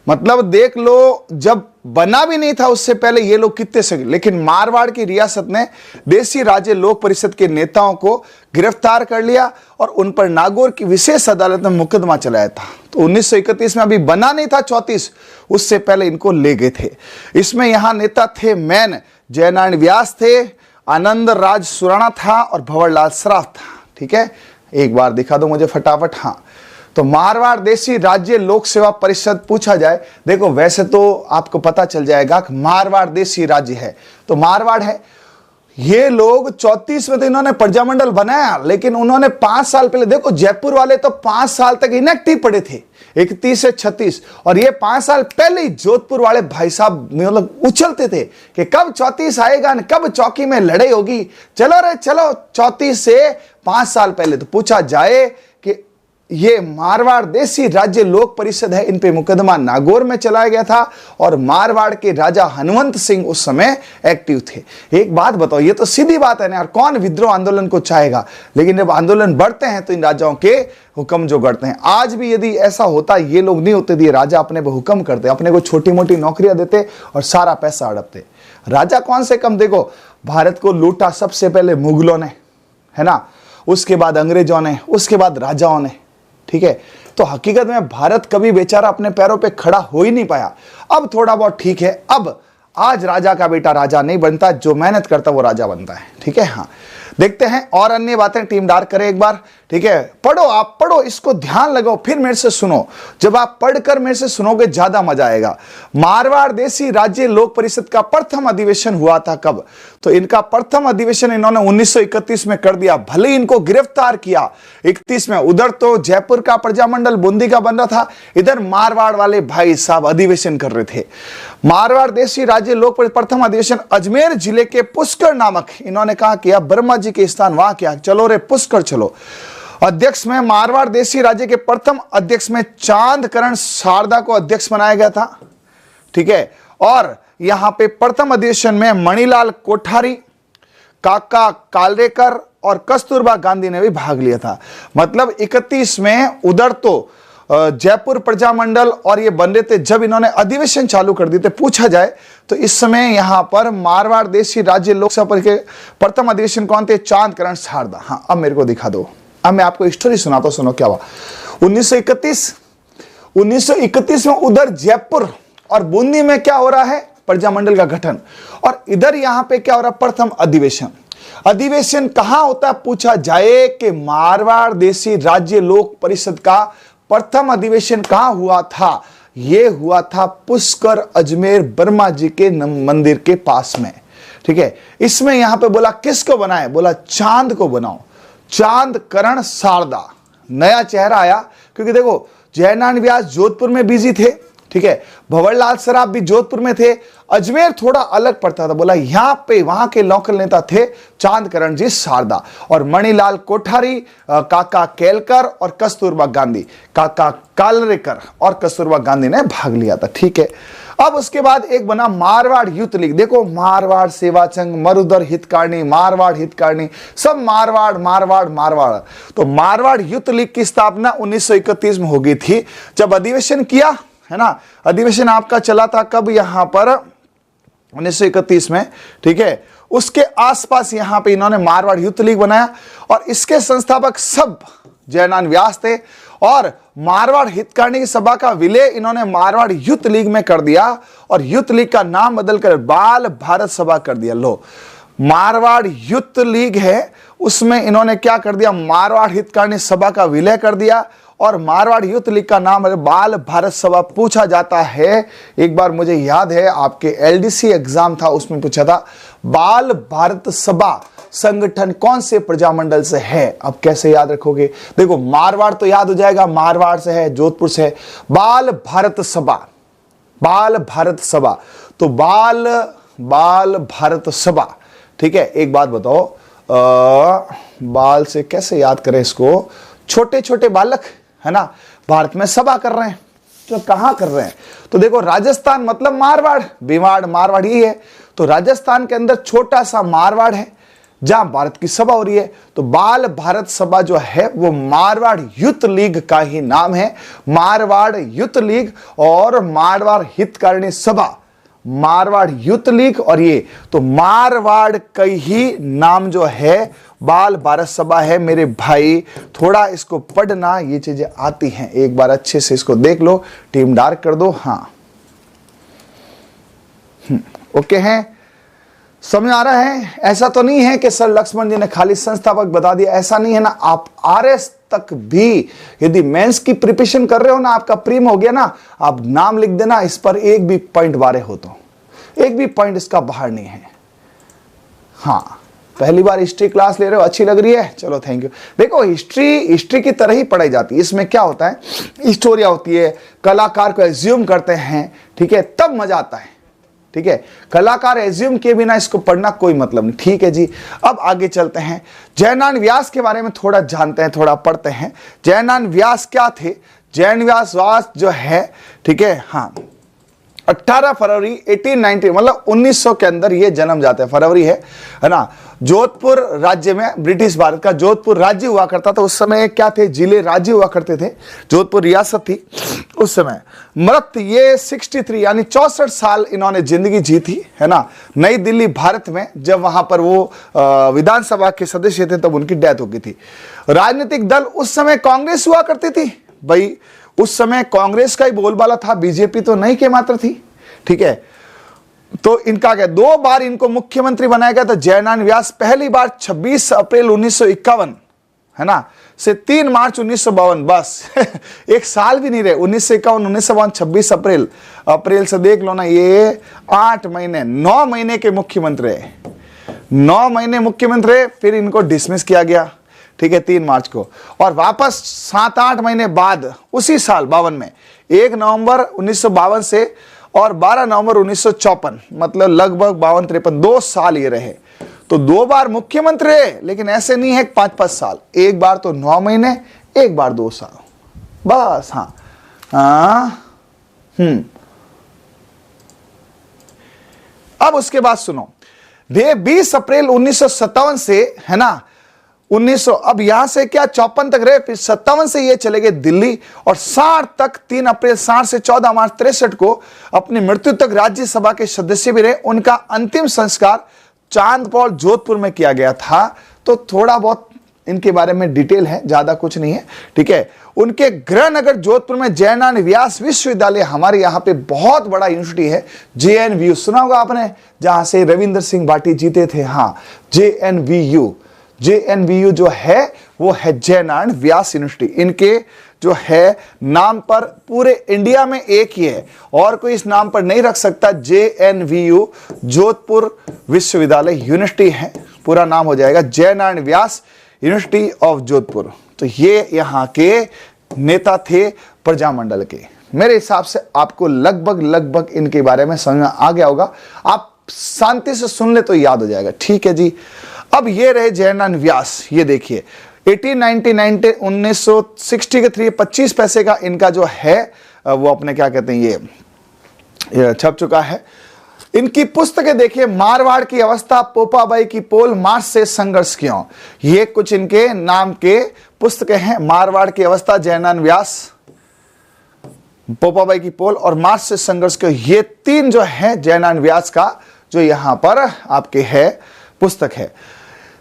मतलब देख लो, जब बना भी नहीं था उससे पहले ये लोग कितने से, लेकिन मारवाड़ की रियासत ने देशी राज्य लोक परिषद के नेताओं को गिरफ्तार कर लिया और उन पर नागौर की विशेष अदालत में मुकदमा चलाया था। तो 1931 में अभी बना नहीं था 34, उससे पहले इनको ले गए थे। इसमें यहां नेता थे मैन जयनारायण व्यास थे, आनंद राज सुराणा था और भंवरलाल सराफ था। ठीक है, एक बार दिखा दो मुझे फटाफट। हाँ, तो मारवाड़ देशी राज्य लोक सेवा परिषद पूछा जाए, देखो वैसे तो आपको पता चल जाएगा कि मारवाड़ देशी राज्य है, तो मारवाड़ है। ये लोग 34 में तो इन्होंने प्रजामंडल बनाया, लेकिन उन्होंने 5 साल पहले, देखो जयपुर वाले तो 5 साल तक इनएक्टिव पड़े थे 31 से 36, और ये 5 साल पहले ही जोधपुर वाले भाई साहब मतलब उछलते थे कि कब 34 आएगा न कब चौकी में लड़ाई होगी। चलो रे चलो, 34 से 5 साल पहले। तो पूछा जाए कि ये मारवाड़ देशी राज्य लोक परिषद है, इन पे मुकदमा नागौर में चलाया गया था और मारवाड़ के राजा हनुमंत सिंह उस समय एक्टिव थे। एक बात बताओ, ये तो सीधी बात है ना यार, कौन विद्रोह आंदोलन को चाहेगा, लेकिन जब आंदोलन बढ़ते हैं तो इन राजाओं के हुक्म जो करते हैं। आज भी यदि ऐसा होता, ये लोग नहीं होते, ये राजा अपने पे हुक्म करते, अपने को छोटी मोटी नौकरियां देते और सारा पैसा हड़पते। राजा कौन से कम, देखो भारत को लूटा सबसे पहले मुगलों ने, है ना, उसके बाद अंग्रेजों ने, उसके बाद राजाओं ने। ठीक है, तो हकीकत में भारत कभी बेचारा अपने पैरों पे खड़ा हो ही नहीं पाया। अब थोड़ा बहुत ठीक है, अब आज राजा का बेटा राजा नहीं बनता, जो मेहनत करता वो राजा बनता है। ठीक है, हाँ देखते हैं और अन्य बातें, टीम डार्क करें एक बार। ठीक है, पढ़ो, आप पढ़ो, इसको ध्यान लगाओ, फिर मेरे से सुनो। जब आप पढ़कर मेरे से सुनोगे ज्यादा मजा आएगा। मारवाड़ देशी राज्य लोक परिषद का प्रथम अधिवेशन हुआ था कब, तो इनका प्रथम अधिवेशन इन्होंने 1931 में कर दिया। भले ही इनको गिरफ्तार किया 31 में, उधर तो जयपुर का प्रजामंडल बूंदी का बन रहा था, इधर मारवाड़ वाले भाई साहब अधिवेशन कर रहे थे। मारवाड़ देशी राज्य लोक परिषद प्रथम अधिवेशन अजमेर जिले के पुष्कर नामक, इन्होंने कहा किया, ब्रह्मा जी के स्थान वहां किया, चलो रे पुष्कर चलो। अध्यक्ष में मारवाड़ देशी राज्य के प्रथम अध्यक्ष में चांदकरण शारदा को अध्यक्ष बनाया गया था। ठीक है, और यहां पे प्रथम अधिवेशन में मणिलाल कोठारी, काका कालरेकर और कस्तूरबा गांधी ने भी भाग लिया था। मतलब 31 में उधर तो जयपुर प्रजामंडल और ये बन रहे थे, जब इन्होंने अधिवेशन चालू कर दिए थे। पूछा जाए तो इस समय यहां पर मारवाड़ देशी राज्य लोकसभा के प्रथम अधिवेशन कौन थे, चांदकरण शारदा। हाँ, अब मेरे को दिखा दो, अब मैं आपको स्टोरी सुनाता हूं, सुनो क्या हुआ। 1931 में उधर जयपुर और बूंदी में क्या हो रहा है, प्रजामंडल का गठन, और इधर यहां पे क्या हो रहा है, प्रथम अधिवेशन। अधिवेशन कहां होता है, पूछा जाए कि मारवाड़ देशी राज्य लोक परिषद का प्रथम अधिवेशन कहां हुआ था, यह हुआ था पुष्कर अजमेर वर्मा जी के मंदिर के पास में। ठीक है, इसमें यहां पे बोला किसको बनाए, बोला चांद को बनाओ, चांदकरण शारदा। नया चेहरा आया, क्योंकि देखो जयनारायण व्यास जोधपुर में बिजी थे, ठीक है, भंवरलाल सराफ भी जोधपुर में थे, अजमेर थोड़ा अलग पड़ता था, बोला यहां पे वहां के लोकल नेता थे चांदकरण जी शारदा, और मणिलाल कोठारी, काका केलकर और कस्तूरबा गांधी, काका कालरेकर और कस्तूरबा गांधी ने भाग लिया था। ठीक है, अब उसके बाद एक बना मारवाड़ युद्ध लीग। देखो मारवाड़ सेवा संघ, मरुधर हितकारणी, मारवाड़ हितकारणी, सब मारवाड़ मारवाड़ मारवाड़। तो मारवाड़ युद्ध लीग की स्थापना 1931 में हो गई थी, जब अधिवेशन किया, है ना, अधिवेशन आपका चला था कब, यहां पर 1931 में। ठीक है, उसके आसपास यहां पे इन्होंने मारवाड़ युद्ध लीग बनाया, और इसके संस्थापक सब जयनारायण व्यास थे, और मारवाड़ हितकारणी की सभा का विलय इन्होंने मारवाड़ युद्ध लीग में कर दिया, और युद्ध लीग का नाम बदलकर बाल भारत सभा कर दिया। लो, मारवाड़ युद्ध लीग है, उसमें इन्होंने क्या कर दिया, मारवाड़ हितकारणी सभा का विलय कर दिया, और मारवाड़ युद्ध लीग का नाम बाल भारत सभा। पूछा जाता है, एक बार मुझे याद है आपके एलडीसी एग्जाम था, उसमें पूछा था बाल भारत सभा संगठन कौन से प्रजामंडल से है। अब कैसे याद रखोगे, देखो मारवाड़ तो याद हो जाएगा, मारवाड़ से है, जोधपुर से है। बाल भारत सभा, बाल भारत सभा, तो बाल भारत सभा। ठीक है, एक बात बताओ, बाल से कैसे याद करें इसको, छोटे छोटे बालक, है ना, भारत में सभा कर रहे हैं, तो कहां कर रहे हैं, तो देखो राजस्थान मतलब मारवाड़, बिवाड़ मारवाड़ ही है, तो राजस्थान के अंदर छोटा सा मारवाड़ है जहां भारत की सभा हो रही है। तो बाल भारत सभा जो है वो मारवाड़ युद्ध लीग का ही नाम है, मारवाड़ युद्ध लीग और मारवाड़ हितकारणी सभा, मारवाड़ युद्ध लीग, और ये तो मारवाड़ का ही नाम जो है बाल भारत सभा है। मेरे भाई थोड़ा इसको पढ़ना, ये चीजें आती हैं, एक बार अच्छे से इसको देख लो, टीम डार्क कर दो। हाँ, ओके हैं, समझ आ रहा है? ऐसा तो नहीं है कि सर लक्ष्मण जी ने खाली संस्थापक बता दिया, ऐसा नहीं है ना। आप आरएस तक भी यदि मेंस की प्रिपरेशन कर रहे हो ना, आपका प्रीम हो गया ना, आप नाम लिख देना, इस पर एक भी पॉइंट बारे हो तो एक भी पॉइंट इसका बाहर नहीं है। हाँ, पहली बार हिस्ट्री क्लास ले रहे हो, अच्छी लग रही है, चलो थैंक यू। देखो हिस्ट्री की तरह ही पढ़ाई जाती है। इसमें क्या होता है, हिस्टोरिया होती है, कलाकार को एज्यूम करते हैं, ठीक है, तब मजा आता है। ठीक है, कलाकार एज्यूम के बिना इसको पढ़ना कोई मतलब नहीं। ठीक है जी, अब आगे चलते हैं। जयनारायण व्यास के बारे में थोड़ा जानते हैं, थोड़ा पढ़ते हैं। जयनारायण व्यास क्या थे? जयनारायण व्यास जो है, ठीक है, हाँ, 18 फरवरी 1890 मतलब 1900 के अंदर ये जन्म जाते हैं, फरवरी है ना। जोधपुर राज्य में, ब्रिटिश भारत का जोधपुर राज्य हुआ करता था उस समय। क्या थे? जिले राज्य हुआ करते थे, जोधपुर रियासत थी उस समय। मृत ये 63 यानी 64 साल इन्होंने जिंदगी जी थी, है ना, नई दिल्ली भारत में। जब वहां पर वो विधानसभा के सदस्य थे तब उनकी डेथ हो गई थी। राजनीतिक दल उस समय कांग्रेस हुआ करती थी भाई, उस समय कांग्रेस का ही बोलबाला था, बीजेपी तो नहीं के मात्र थी। ठीक है, तो इनका क्या, 2 बार इनको मुख्यमंत्री बनाया गया था। जयनारायण व्यास पहली बार 26 अप्रैल 1951, है ना, से 3 मार्च 1952, बस एक साल भी नहीं रहे। 1951, 1952, 26 अप्रैल से देख लो ना, ये 8 महीने, 9 महीने के मुख्यमंत्री रहे। 9 महीने मुख्यमंत्री रहे, फिर इनको डिसमिस किया गया, ठीक है, 3 मार्च को। और वापस 7-8 महीने बाद उसी साल 52 में 1 नवंबर 1952 से और 12 नवंबर 1954, मतलब लगभग 52-53, 2 साल ये रहे। तो 2 बार मुख्यमंत्री रहे, लेकिन ऐसे नहीं है 5-5 साल, एक बार तो 9 महीने, एक बार 2 साल, बस। हाँ, अब उसके बाद सुनो, 20 अप्रैल 1957 से, है ना, 1900, अब यहां से क्या 54 तक रहे, फिर 57 से ये चले गए दिल्ली, और 60 तक 3 अप्रैल 60 से 14 मार्च 63 को अपनी मृत्यु तक राज्यसभा के सदस्य भी रहे। उनका अंतिम संस्कार चांदपौल जोधपुर में किया गया था। तो थोड़ा बहुत इनके बारे में डिटेल है, ज्यादा कुछ नहीं है, ठीक है। उनके गृह नगर जोधपुर में जयनारायण व्यास विश्वविद्यालय, हमारे यहाँ पे बहुत बड़ा यूनिवर्सिटी है, JNVU, सुना होगा आपने, जहां से रविंद्र सिंह भाटी जीते थे। हाँ, JNVU जो है वो है जयनारायण व्यास यूनिवर्सिटी। इनके जो है नाम पर पूरे इंडिया में एक ही है, और कोई इस नाम पर नहीं रख सकता। JNVU जोधपुर विश्वविद्यालय यूनिवर्सिटी है, पूरा नाम हो जाएगा जयनारायण व्यास यूनिवर्सिटी ऑफ जोधपुर। तो ये यहाँ के नेता थे प्रजामंडल के। मेरे हिसाब से आपको लगभग इनके बारे में समझ में आ गया होगा। आप शांति से सुन ले तो याद हो जाएगा, ठीक है जी। अब ये रहे जयनारायण व्यास, ये देखिए 1960 के 25 पैसे का इनका जो है वो अपने क्या कहते हैं, ये छप चुका है। इनकी पुस्तकें देखिए, मारवाड़ की अवस्था, पोपाबाई की पोल, मार्च से संघर्ष क्यों, ये कुछ इनके नाम के पुस्तकें हैं। मारवाड़ की अवस्था जयनारायण व्यास, पोपाबाई की पोल और मार्च से संघर्ष क्यों, ये 3 जो है जयनारायण व्यास का जो यहां पर आपके है पुस्तक है।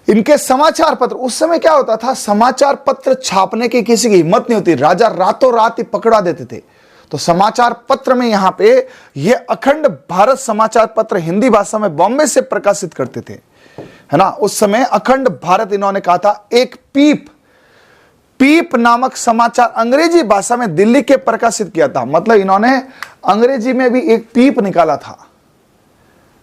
इनके समाचार पत्र, उस समय क्या होता था, समाचार पत्र छापने की किसी की हिम्मत नहीं होती, राजा रातों रात ही पकड़ा देते थे। तो समाचार पत्र में यहां पे ये अखंड भारत समाचार पत्र हिंदी भाषा में बॉम्बे से प्रकाशित करते थे, है ना। उस समय अखंड भारत इन्होंने कहा था। एक पीप नामक समाचार अंग्रेजी भाषा में दिल्ली के प्रकाशित किया था, मतलब इन्होंने अंग्रेजी में भी एक पीप निकाला था।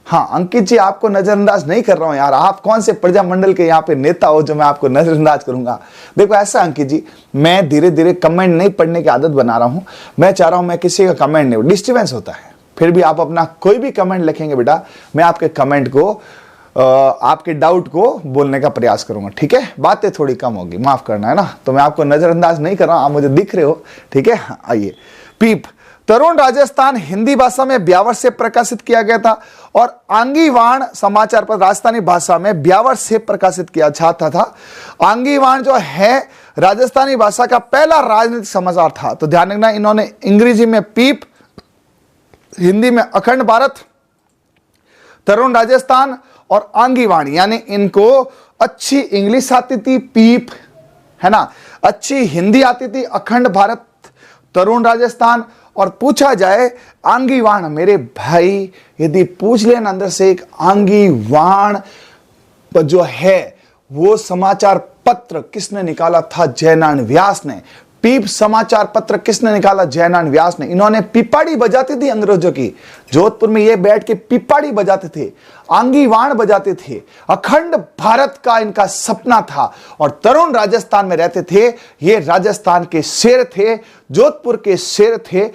हाँ अंकित जी, आपको नजरअंदाज नहीं कर रहा हूं यार, आप कौन से प्रजामंडल के यहाँ पे नेता हो जो मैं आपको नजरअंदाज करूंगा। देखो ऐसा अंकित जी, मैं धीरे धीरे कमेंट नहीं पढ़ने की आदत बना रहा हूं। मैं चाह रहा हूं मैं किसी का कमेंट नहीं, डिस्टर्बेंस होता है। फिर भी आप अपना कोई भी कमेंट लिखेंगे बेटा, मैं आपके कमेंट को आपके डाउट को बोलने का प्रयास करूंगा, ठीक है। बातें थोड़ी कम होगी, माफ करना, है ना। तो मैं आपको नजरअंदाज नहीं कर रहा हूं, आप मुझे दिख रहे हो, ठीक है। आइए, पीप तरुण राजस्थान हिंदी भाषा में ब्यावर से प्रकाशित किया गया था, और आंगीवाण समाचार पर राजस्थानी भाषा में ब्यावर से प्रकाशित किया जाता था। आंगीवाण जो है राजस्थानी भाषा का पहला राजनीतिक समाचार था। तो ध्यान रखना, इन्होंने अंग्रेजी में पीप, हिंदी में अखंड भारत, तरुण राजस्थान और आंगीवाण, यानी इनको अच्छी इंग्लिश आती थी, पीप, है ना, अच्छी हिंदी आती थी, अखंड भारत, तरुण राजस्थान और पूछा जाए आंगीवाण, मेरे भाई यदि पूछ लेना अंदर से एक आंगीवाण जो है वो समाचार पत्र किसने निकाला था? जयनारायण व्यास ने। पीप समाचार पत्र किसने निकाला? जयनारायण व्यास ने। इन्होंने पिपाड़ी बजाती थी अंग्रेजों की, जोधपुर में ये बैठ के पिपाड़ी बजाते थे, आंगीवाण बजाते थे। अखंड भारत का इनका सपना था और तरुण राजस्थान में रहते थे। ये राजस्थान के शेर थे, जोधपुर के शेर थे,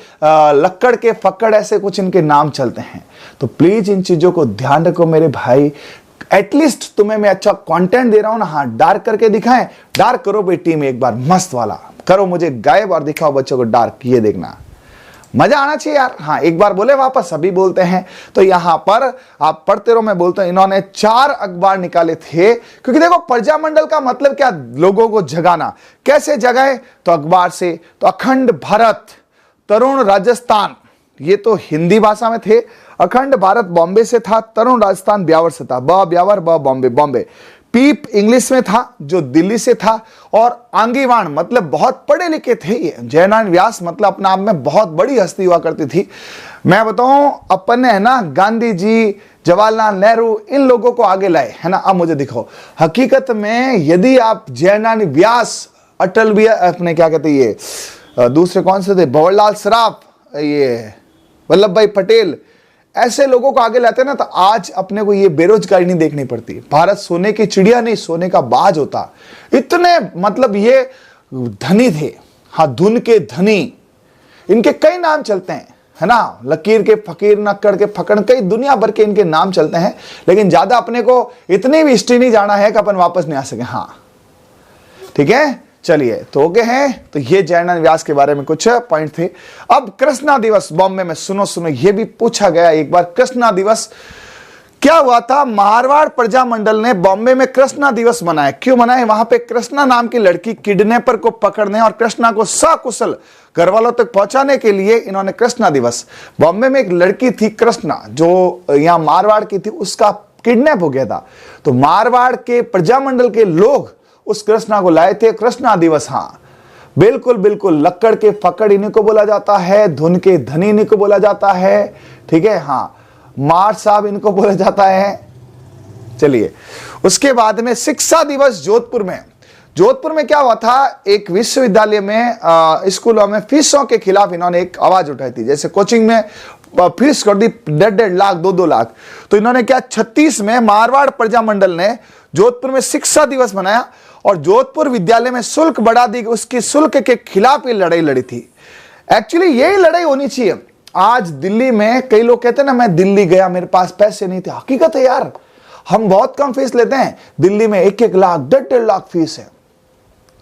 लक्कड़ के फक्कड़ ऐसे कुछ इनके नाम चलते हैं। तो प्लीज इन चीजों को ध्यान रखो मेरे भाई। एटलीस्ट तुम्हें मैं अच्छा कंटेंट दे रहा हूं ना, हाँ डार्क करके दिखाएं, डार्क करो भाई टीम एक बार, मस्त वाला करो, मुझे गायब और दिखाओ बच्चों को डार्क, ये देखना मजा आना चाहिए यार। हाँ एक बार बोले वापस सभी बोलते हैं। तो यहां पर आप पढ़ते रहो, मैं बोलता हूं इन्होंने 4 अखबार निकाले थे, क्योंकि देखो प्रजामंडल का मतलब क्या? लोगों को जगाना। कैसे जगाए? तो अखबार से। तो अखंड भारत, तरुण राजस्थान, ये तो हिंदी भाषा में थे। अखंड भारत बॉम्बे से था, तरुण राजस्थान ब्यावर से था, ब ब्यावर ब बॉम्बे बॉम्बे। पीप इंग्लिश में था जो दिल्ली से था, और आंगीवाण मतलब बहुत पढ़े लिखे थे ये। जयनारायण व्यास मतलब अपने आप में बहुत बड़ी हस्ती हुआ करती थी। मैं बताऊं अपन ने है ना गांधी जी, जवाहरलाल नेहरू, इन लोगों को आगे लाए है ना। अब मुझे दिखाओ, हकीकत में यदि आप जयनारायण व्यास, अटल भी अपने क्या कहते ये दूसरे कौन से थे, भंवरलाल सराफ, ये वल्लभ भाई पटेल, ऐसे लोगों को आगे लाते ना तो आज अपने को ये बेरोजगारी नहीं देखनी पड़ती। भारत सोने की चिड़िया नहीं, सोने का बाज होता। इतने मतलब ये धनी थे, हाँ धुन के धनी, इनके कई नाम चलते हैं है ना, लकीर के फकीर, नक्कड़ के फकड़, कई दुनिया भर के इनके नाम चलते हैं। लेकिन ज्यादा अपने को इतनी भी हिस्ट्री नहीं जाना है कि अपन वापस नहीं आ सके। हाँ ठीक है, चलिए तो ओके हैं। तो ये जयनारायण व्यास के बारे में कुछ पॉइंट थे। अब कृष्णा दिवस बॉम्बे में, सुनो ये भी पूछा गया एक बार। कृष्णा दिवस क्या हुआ था? मारवाड़ प्रजामंडल ने बॉम्बे में कृष्णा दिवस मनाया। क्यों मनाए? वहां पे कृष्णा नाम की लड़की किडनैपर को पकड़ने और कृष्णा को सकुशल घर वालों तक पहुंचाने के लिए इन्होंने कृष्णा दिवस। बॉम्बे में एक लड़की थी कृष्णा, जो यहां मारवाड़ की थी, उसका किडनैप हो गया था। तो मारवाड़ के प्रजामंडल के लोग उस कृष्णा को लाए थे। कृष्णा दिवस, हाँ बिल्कुल बिल्कुल, लक्कड़ के फकड़ इन्हीं को बोला जाता है, धुन के धनी इन्हीं को बोला जाता है, ठीक है। हाँ मार साहब इनको बोला जाता है। चलिए उसके बाद में शिक्षा दिवस जोधपुर में। जोधपुर में क्या हुआ था? एक विश्वविद्यालय में स्कूलों में फीसों के खिलाफ इन्होंने एक आवाज उठाई थी। जैसे कोचिंग में फीस कर दी 1.5 लाख 2 लाख, तो इन्होंने क्या 36 में मारवाड़ प्रजामंडल ने जोधपुर में शिक्षा दिवस मनाया और जोधपुर विद्यालय में शुल्क बढ़ा दी। उसकी शुल्क के खिलाफ ये लड़ाई लड़ी थी। एक्चुअली यही लड़ाई होनी चाहिए। आज दिल्ली में कई लोग कहते हैं ना, मैं दिल्ली गया मेरे पास पैसे नहीं थे। हकीकत है यार, हम बहुत कम फीस लेते हैं। दिल्ली में 1-1 लाख 1.5 लाख फीस है,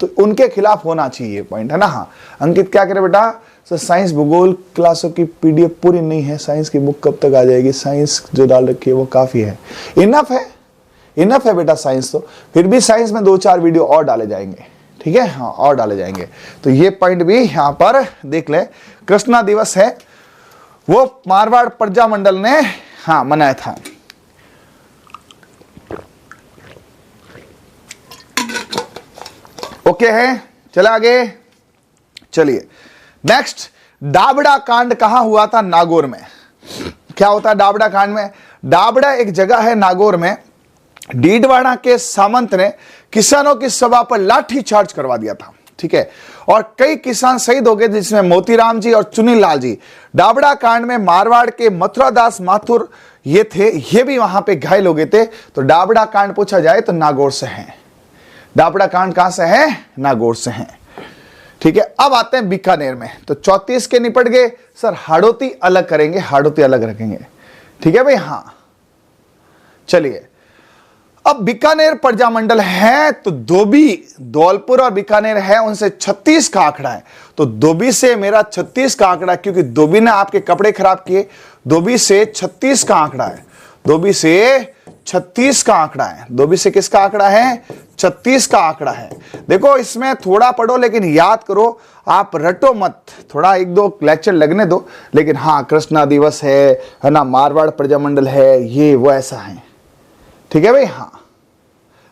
तो उनके खिलाफ होना चाहिए पॉइंट है ना। हाँ अंकित क्या करे बेटा? सर साइंस भूगोल क्लासों की पीडीएफ पूरी नहीं है, साइंस की बुक कब तक आ जाएगी? साइंस जो डाल रखी है वो काफी है, इनफ है बेटा साइंस। तो फिर भी साइंस में 2-4 वीडियो और डाले जाएंगे, ठीक है। हाँ और डाले जाएंगे। तो ये पॉइंट भी यहां पर देख ले। कृष्णा दिवस है वो मारवाड़ प्रजामंडल ने हाँ मनाया था। ओके है, चला आगे। चलिए नेक्स्ट, डाबड़ा कांड कहां हुआ था? नागौर में। क्या होता है डाबड़ा कांड में? डाबड़ा एक जगह है नागौर में। डीडवाड़ा के सामंत ने किसानों की सभा पर लाठी चार्ज करवा दिया था, ठीक है, और कई किसान शहीद हो गए, जिसमें मोतीराम जी और चुनी लाल जी। डाबड़ा कांड में मारवाड़ के मथुरादास माथुर ये थे, ये भी वहां पे घायल हो गए थे। तो डाबड़ा कांड पूछा जाए तो नागौर से है। डाबड़ा कांड कहां से है? नागौर से है, ठीक है। अब आते हैं बीकानेर में। तो 34 के निपट गए। सर हाड़ौती अलग करेंगे, हाड़ौती अलग रखेंगे, ठीक है भाई। हाँ चलिए, अब बीकानेर प्रजामंडल है तो धोबी, धौलपुर और बीकानेर है, उनसे 36 का आंकड़ा है। तो धोबी से मेरा 36 का आंकड़ा, क्योंकि धोबी ने आपके कपड़े खराब किए, धोबी से 36 का आंकड़ा है। धोबी से 36 का आंकड़ा है। धोबी से किसका आंकड़ा है? 36 का आंकड़ा है। देखो इसमें थोड़ा पढ़ो लेकिन याद करो, आप रटो मत, थोड़ा 1-2 लेक्चर लगने दो। लेकिन हाँ कृष्णा दिवस है ना, मारवाड़ प्रजामंडल है, ये वो ऐसा है, ठीक है भाई। हाँ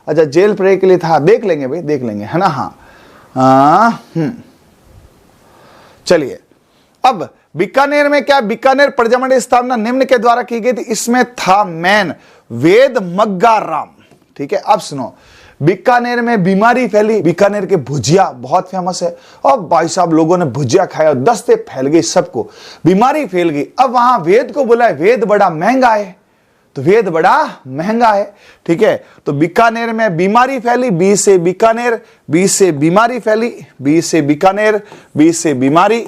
अच्छा, जेल प्रे के लिए था, देख लेंगे भाई, देख लेंगे है ना। हाँ चलिए, अब बीकानेर में क्या, बीकानेर प्रजामंडल स्थापना निम्न के द्वारा की गई थी, इसमें था मैन वेद मग्गा राम। ठीक है, अब सुनो, बीकानेर में बीमारी फैली, बीकानेर के भुजिया बहुत फेमस है, और भाई साहब लोगों ने भुजिया खाया, दस्ते फैल गई, सबको बीमारी फैल गई। अब वहां वेद को बोला वेद बड़ा महंगा है, तो वेद बड़ा महंगा है। ठीक है, तो बीकानेर में बीमारी फैली, बी से बीकानेर, बी से बीमारी फैली, बी से बीकानेर, बी से बीमारी,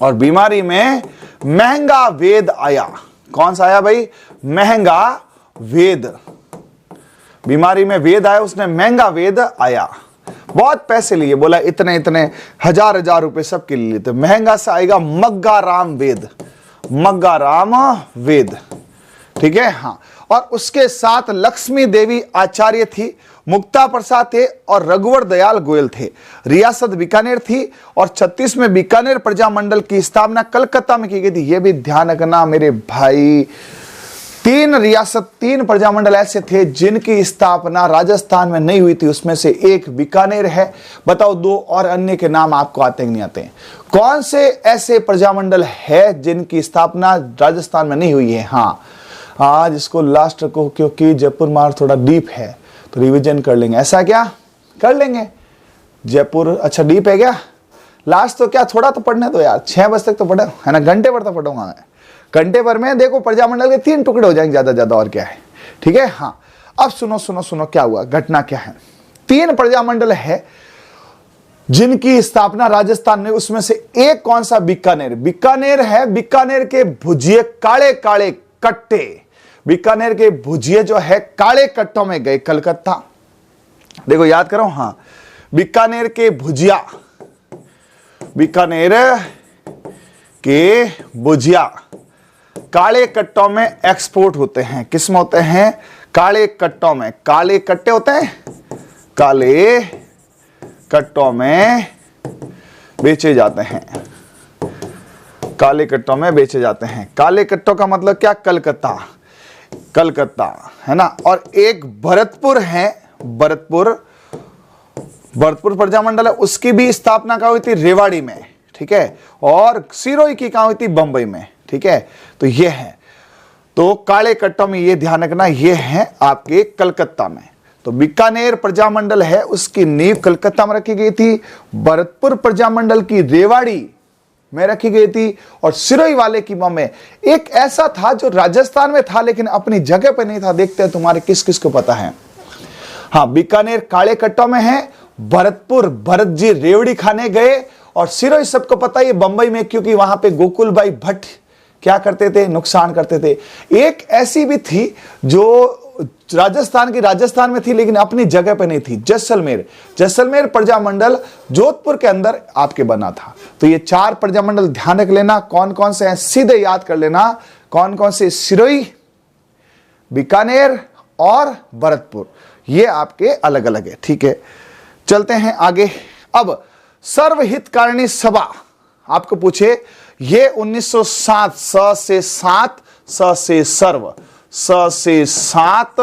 और बीमारी में महंगा वेद आया। कौन सा आया भाई, महंगा वेद। बीमारी में वेद आया, उसने महंगा वेद आया, बहुत पैसे लिए, बोला इतने इतने हजार हजार रुपए सबके लिए, तो महंगा से आएगा मग्गा राम वेद, मग्गा राम वेद। ठीक है, हाँ। और उसके साथ लक्ष्मी देवी आचार्य थी, मुक्ता प्रसाद थे, और रघुवर दयाल गोयल थे। रियासत बीकानेर थी, और 36 में बीकानेर प्रजामंडल की स्थापना कलकत्ता में की गई थी। यह भी ध्यान रखना मेरे भाई, 3 रियासत, 3 प्रजामंडल ऐसे थे जिनकी स्थापना राजस्थान में नहीं हुई थी, उसमें से एक बीकानेर है। बताओ 2 और अन्य के नाम आपको आते नहीं आते हैं? कौन से ऐसे प्रजामंडल है जिनकी स्थापना राजस्थान में नहीं हुई है? हाँ, आज इसको लास्ट रखो, क्योंकि जयपुर मार्ग थोड़ा डीप है, तो रिवीजन कर लेंगे। ऐसा क्या कर लेंगे? जयपुर अच्छा डीप है क्या? लास्ट तो क्या, थोड़ा तो पढ़ने दो यार, 6 बजे तक तो पढ़े है ना, घंटे भर तो पढ़ूंगा मैं, घंटे भर में देखो प्रजामंडल के 3 टुकड़े हो जाएंगे ज्यादा ज्यादा, और क्या है। ठीक है, हाँ। अब सुनो सुनो सुनो, क्या हुआ, घटना क्या है। 3 प्रजामंडल है जिनकी स्थापना राजस्थान ने, उसमें से एक कौन सा, बीकानेर। बीकानेर है, बीकानेर के भुजिए काले काले कट्टे, बीकानेर के भुजिए जो है काले कट्टों में गए कलकत्ता। देखो याद करो, हाँ, बीकानेर के भुजिया, बीकानेर के भुजिया काले कट्टों में एक्सपोर्ट होते हैं। किस में होते हैं? काले कट्टों में। काले कट्टे होते हैं, काले कट्टों में बेचे जाते हैं, काले कट्टों में बेचे जाते हैं। काले कट्टों का मतलब क्या? कलकत्ता, कलकत्ता है ना। और एक भरतपुर है, भरतपुर, भरतपुर प्रजामंडल है, उसकी भी स्थापना कहाँ हुई थी? रेवाड़ी में। ठीक है, और सिरोही की कहाँ हुई थी? बंबई में। ठीक है, तो ये है, तो काले कट्टों में ये ध्यान रखना, ये है आपके कलकत्ता में। तो बीकानेर प्रजामंडल है, उसकी नींव कलकत्ता में रखी गई थी। भरतपुर प्रजामंडल की रेवाड़ी में रखी गई थी, और सिरोही वाले की बम्बई। एक ऐसा था जो राजस्थान में था लेकिन अपनी जगह पे नहीं था। देखते हैं तुम्हारे किस किस को पता है। हाँ, बीकानेर काले कट्टों में है, भरतपुर भरत जी रेवड़ी खाने गए, और सिरोही सबको पता है बंबई में, क्योंकि वहां पे गोकुल भाई भट्ट क्या करते थे? नुकसान करते थे। एक ऐसी भी थी जो राजस्थान की राजस्थान में थी लेकिन अपनी जगह पे नहीं थी, जैसलमेर। जैसलमेर प्रजामंडल जोधपुर के अंदर आपके बना था। तो ये 4 प्रजामंडल ध्यान रख लेना, कौन कौन से हैं सीधे याद कर लेना, कौन कौन से, सिरोही, बीकानेर और भरतपुर, ये आपके अलग अलग है। ठीक है, चलते हैं आगे। अब सर्वहितकारिणी सभा आपको पूछे, ये 1907, स से 7, स से सर्व, स से 7,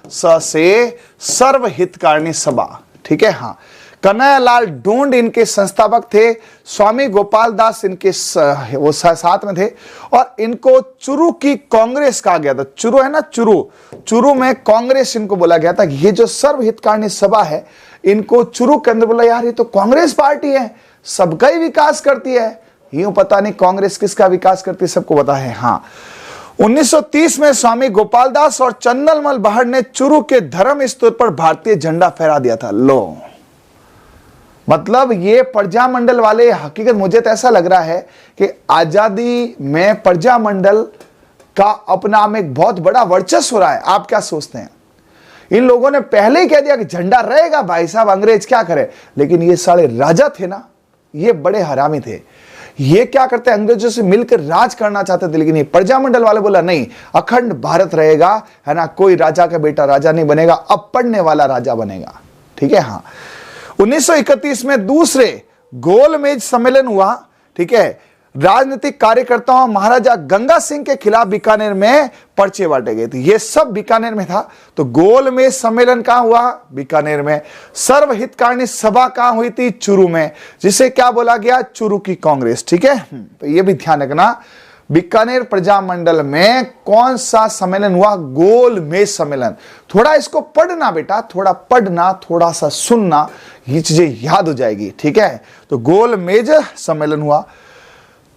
स से सर्वहितकारिणी सभा। ठीक है, हाँ। कन्हैयालाल ढूंढ इनके संस्थापक थे, स्वामी गोपाल दास इनके वो साथ में थे, और इनको चुरू की कांग्रेस कहा गया था। चुरू है ना, चुरू, चुरू में कांग्रेस इनको बोला गया था। ये जो सर्वहितकारिणी सभा है, इनको चुरू के अंदर बोला, यार ये तो कांग्रेस पार्टी है, सबका ही विकास करती है। यूं पता नहीं कांग्रेस किसका विकास करती है, सबको पता है। हाँ, 1930 में स्वामी गोपाल दास और चंदनमल बहार ने चुरू के धर्म स्तूप पर भारतीय झंडा फहरा दिया था। लो, मतलब ये प्रजामंडल वाले, हकीकत मुझे तो ऐसा लग रहा है कि आजादी में प्रजामंडल का अपना में एक बहुत बड़ा वर्चस्व हो रहा है। आप क्या सोचते हैं? इन लोगों ने पहले ही कह दिया कि झंडा रहेगा, भाई साहब अंग्रेज क्या करे। लेकिन ये सारे राजा थे ना, ये बड़े हरामी थे। ये क्या करते, अंग्रेजों से मिलकर राज करना चाहते थे, लेकिन ये प्रजामंडल वाले बोला नहीं, अखंड भारत रहेगा, है ना, कोई राजा का बेटा राजा नहीं बनेगा, अब पढ़ने वाला राजा बनेगा। ठीक है, हाँ। 1931 में दूसरे गोलमेज सम्मेलन हुआ। ठीक है, राजनीतिक कार्यकर्ताओं महाराजा गंगा सिंह के खिलाफ बीकानेर में पर्चे बांटे गए थे। ये सब बीकानेर में था। तो गोलमेज सम्मेलन कहां हुआ? बीकानेर में। सर्वहितकारिणी सभा कहां हुई थी? चूरू में, जिसे क्या बोला गया? चूरू की कांग्रेस। ठीक है, तो ये भी ध्यान रखना, बीकानेर प्रजामंडल में कौन सा सम्मेलन हुआ? गोलमेज सम्मेलन। थोड़ा इसको पढ़ना बेटा, थोड़ा पढ़ना, थोड़ा सा सुनना, ये चीजें याद हो जाएगी। ठीक है, तो गोलमेज सम्मेलन हुआ।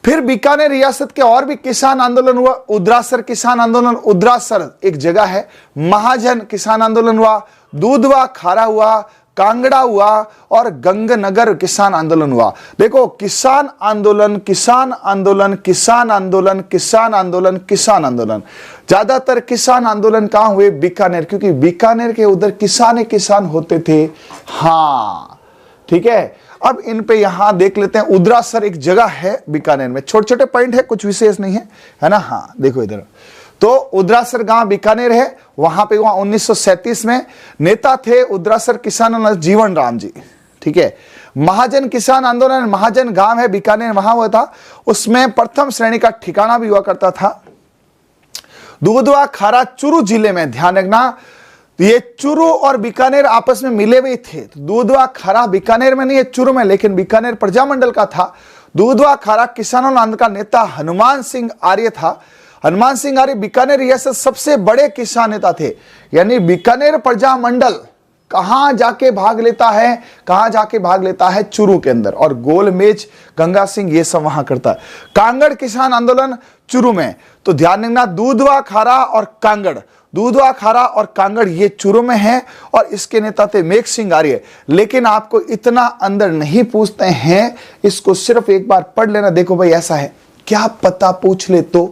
फिर बीकानेर रियासत के और भी किसान आंदोलन हुआ। उद्रासर किसान आंदोलन, उद्रासर एक जगह है। महाजन किसान आंदोलन हुआ, दूधवा खारा हुआ, कांगड़ा हुआ और गंगनगर किसान आंदोलन हुआ। देखो, किसान आंदोलन, किसान आंदोलन, किसान आंदोलन, किसान आंदोलन, किसान आंदोलन, ज्यादातर किसान आंदोलन कहां हुए? बीकानेर, क्योंकि बीकानेर के उधर किसान ही किसान होते थे। हाँ, ठीक है। अब इन पे यहां देख लेते हैं। उद्रासर एक जगह है बीकानेर में, छोटे छोटे पॉइंट है, कुछ विशेष नहीं है ना। हाँ, देखो इधर, तो उद्रासर गांव बीकानेर है, वहां पे हुआ 1937 में। नेता थे उद्रासर किसान आंदोलन जीवन राम जी। ठीक है, महाजन किसान आंदोलन, महाजन गांव है बीकानेर, वहां हुआ था। उसमें प्रथम श्रेणी का ठिकाना भी हुआ करता था। दूधवा खारा चूरू जिले में, ध्यान रखना, ये चूरू और बीकानेर आपस में मिले हुए थे। तो दूधवा खारा बीकानेर में नहीं है, चूरू में, लेकिन बीकानेर प्रजामंडल का था। दूधवा खारा किसानों आंदोलन का नेता हनुमान सिंह आर्य था। हनुमान सिंह आर्य बीकानेर रियासत सबसे बड़े किसान नेता थे। यानी बीकानेर प्रजामंडल कहां जाके भाग लेता है? कहां जाके भाग लेता है? चूरू के अंदर। और गोलमेज गंगा सिंह ये सब वहां करता है। कांगड़ किसान आंदोलन चूरू में। तो ध्यान रखना, दूधवा खारा और कांगड़, दूधवा खारा और कांगड़ ये चूरू में है और इसके नेता थे मेघ सिंह आर्य। लेकिन आपको इतना अंदर नहीं पूछते हैं, इसको सिर्फ एक बार पढ़ लेना। देखो भाई, ऐसा है, क्या पता पूछ ले तो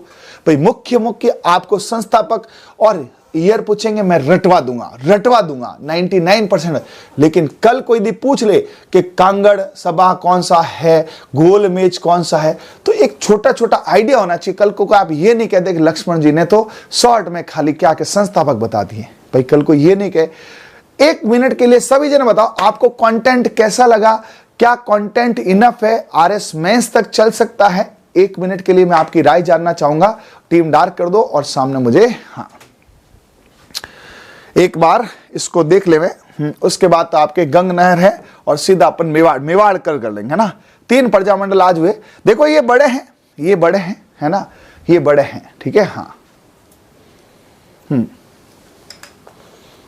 भाई, मुख्य आपको संस्थापक और ईयर पूछेंगे, मैं रटवा दूंगा 99%। लेकिन कल कोई भी पूछ ले कि कांगड़ सभा कौन सा है, गोलमेज कौन सा है, तो एक छोटा छोटा आइडिया होना चाहिए। कल को आप ये नहीं कहते कि लक्ष्मण जी ने तो शॉर्ट में खाली क्या के संस्थापक बता दिए। भाई कल को ये नहीं कहे। 1 मिनट के लिए सभी जने बताओ, आपको कंटेंट कैसा लगा? क्या कंटेंट इनफ है? RS मेंस तक चल सकता है? 1 मिनट के लिए मैं आपकी राय जानना चाहूंगा। टीम डार्क कर दो और सामने मुझे, हाँ, एक बार इसको देख ले। उसके बाद तो आपके गंग नहर है और सीधा अपन मेवाड़ कर लेंगे, है ना। 3 प्रजामंडल आज हुए। देखो, ये बड़े हैं, ये बड़े हैं, है ना, ये बड़े हैं। ठीक है, हाँ।